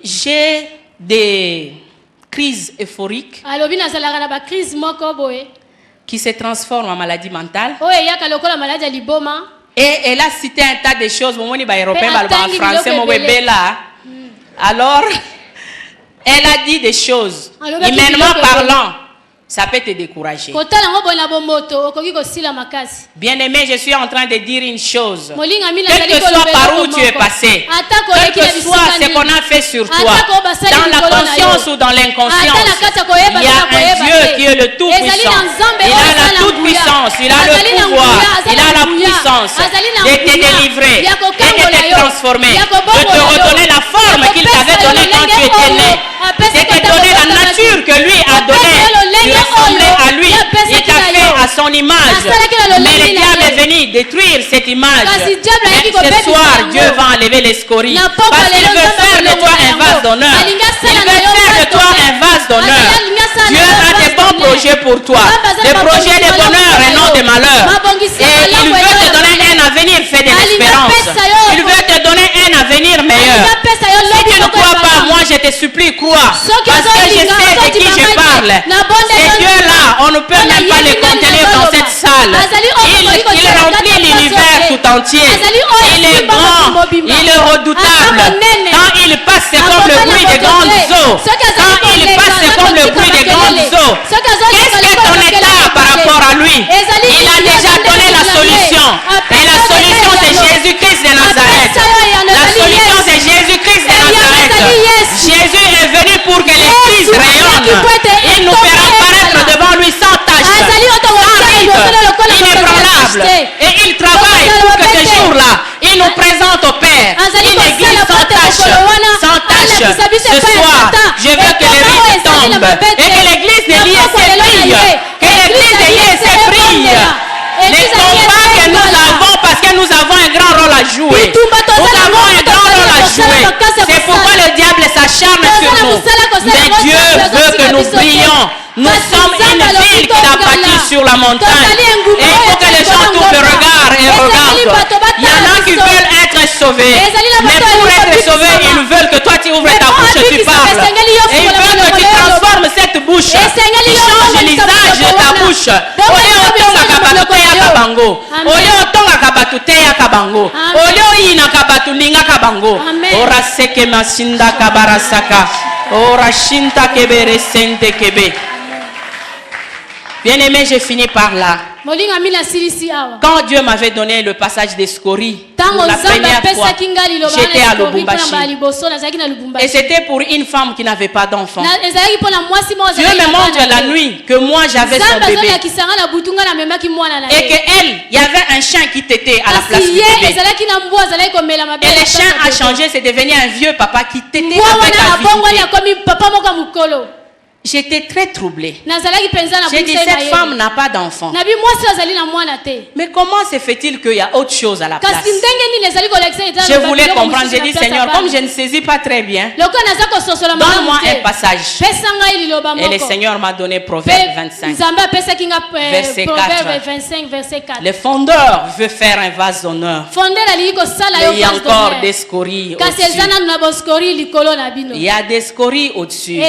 Speaker 1: j'ai des crises euphoriques qui se transforment en maladie mentale. Et elle a cité un tas de choses. Alors, elle a dit des choses. Humainement parlant, ça peut te décourager. Bien aimé, je suis en train de dire une chose. Quel que soit par où tu es passé, quel que soit ce qu'on a fait sur toi, dans la conscience ou dans l'inconscience, il y a un Dieu qui est le tout-puissant. Il a la toute-puissance, il a le pouvoir, il a la puissance de te délivrer et de te transformer, de te redonner la forme qu'il t'avait donnée quand tu étais né, de te donner la nature que lui a donnée. Tu ressemblais à lui, il t'a fait à son image. Mais le diable est venu détruire cette image. Et ce soir, Dieu va enlever les scories. Parce qu'il veut faire de toi un vase d'honneur. Il veut faire de toi un vase d'honneur. Dieu a des bons projets pour toi. Des projets de bonheur et non de malheur. Et il veut te donner un avenir fait de l'espérance. Il veut te donner un avenir meilleur. Si tu ne crois pas, moi je te supplie, crois. Parce que je sais de qui je parle. Ces dieux-là, on ne peut même pas les contenir dans cette salle. Il remplit l'univers tout entier. Il est grand, il est redoutable. Quand il passe, c'est comme le bruit des grandes eaux. Quand il passe, c'est comme le bruit des grandes eaux. Qu'est-ce que ton état par rapport à lui? Il a déjà donné la solution. Et la solution, c'est Jésus-Christ de Nazareth. La solution, c'est Jésus-Christ de Nazareth. Jésus est venu pour que l'Église rayonne. Il nous fera paraître devant lui sans tache, sans ride, inébranlable. Et il travaille pour que ce jour-là, il nous Ce soir, je veux que les rides tombent et que l'église de l'ISC brille. Que l'église de l'ISC brille. Les combats que nous avons, parce que nous avons un grand rôle à jouer. Nous avons un grand rôle à jouer. C'est pourquoi le diable s'acharne sur nous. Mais Dieu veut que nous prions. Nous sommes une ville qui a bâti sur la montagne. Et il faut que les gens tournent le regard et regardent. Il y en a qui veulent être sauvés. Mais pour être sauvés, ils veulent que toi tu ouvres ta bouche et tu parles. Et ils veulent que tu transformes cette bouche. Tu changes l'usage de ta bouche. Ora seke masinda kabarasaka. Ora shinta kebere sente kebe. Bien-aimé, j'ai fini par là. Quand Dieu m'avait donné le passage des scories, pour la première fois, j'étais à Lubumbashi. Et c'était pour une femme qui n'avait pas d'enfant. Dieu me montre la nuit que moi j'avais son bébé. Et qu'elle, il y avait un chien qui tétait à la place du bébé. Et le chien a changé, c'est devenu un vieux papa qui tétait avec la vie. J'étais très troublée. J'ai dit, cette femme n'a pas d'enfant. Mais comment se fait-il qu'il y a autre chose à la place? Je voulais comprendre. J'ai dit, Seigneur, comme je ne saisis pas très bien, donne-moi un passage. Et le Seigneur m'a donné Proverbe 25, verset 4. Le fondeur veut faire un vase d'honneur. Il y a encore des scories au-dessus. Il y a des scories au-dessus.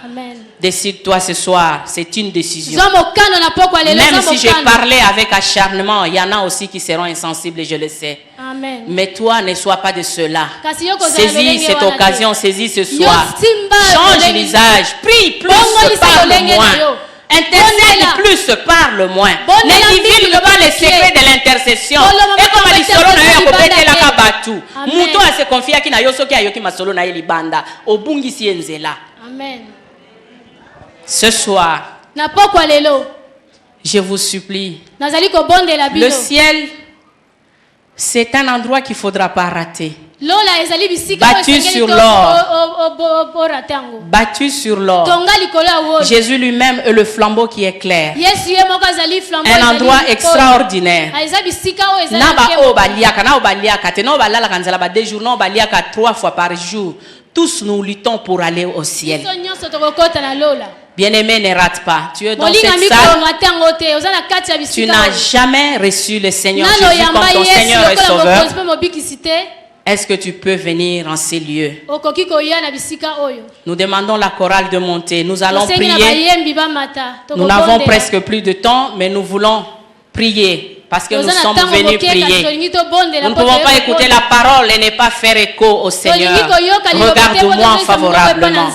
Speaker 2: Amen.
Speaker 1: Décide-toi ce soir, c'est une décision. Même si j'ai parlé avec acharnement, il y en a aussi qui seront insensibles et je le sais.
Speaker 2: Amen.
Speaker 1: Mais toi, ne sois pas de cela. Saisis cette occasion, saisis ce soir. Change l'usage, prie plus, parle moins. Intercède plus, parle moins. Ne divulgue pas les secrets de l'intercession. Et comme elle solo na yo akopete la kabatu. Muto ase confia ki na yo soki ayoki masolo na ye libanda. Obungisi enzela.
Speaker 2: Amen.
Speaker 1: Ce soir, je vous supplie. Le ciel, c'est un endroit qu'il ne faudra pas rater. Battu sur l'or. Battu sur l'or. Jésus lui-même est le flambeau qui éclaire. Un endroit extraordinaire. Trois fois par jour. Tous nous luttons pour aller au ciel. Bien-aimé, ne rate pas. Tu es dans cette salle. Tu n'as jamais reçu le Seigneur Jésus comme ton Seigneur et Sauveur. Est-ce que tu peux venir en ces lieux? Nous demandons la chorale de monter. Nous allons prier. Nous n'avons presque plus de temps, mais nous voulons prier parce que nous sommes venus prier. Nous ne pouvons pas écouter la parole et ne pas faire écho au Seigneur. Regarde-moi favorablement.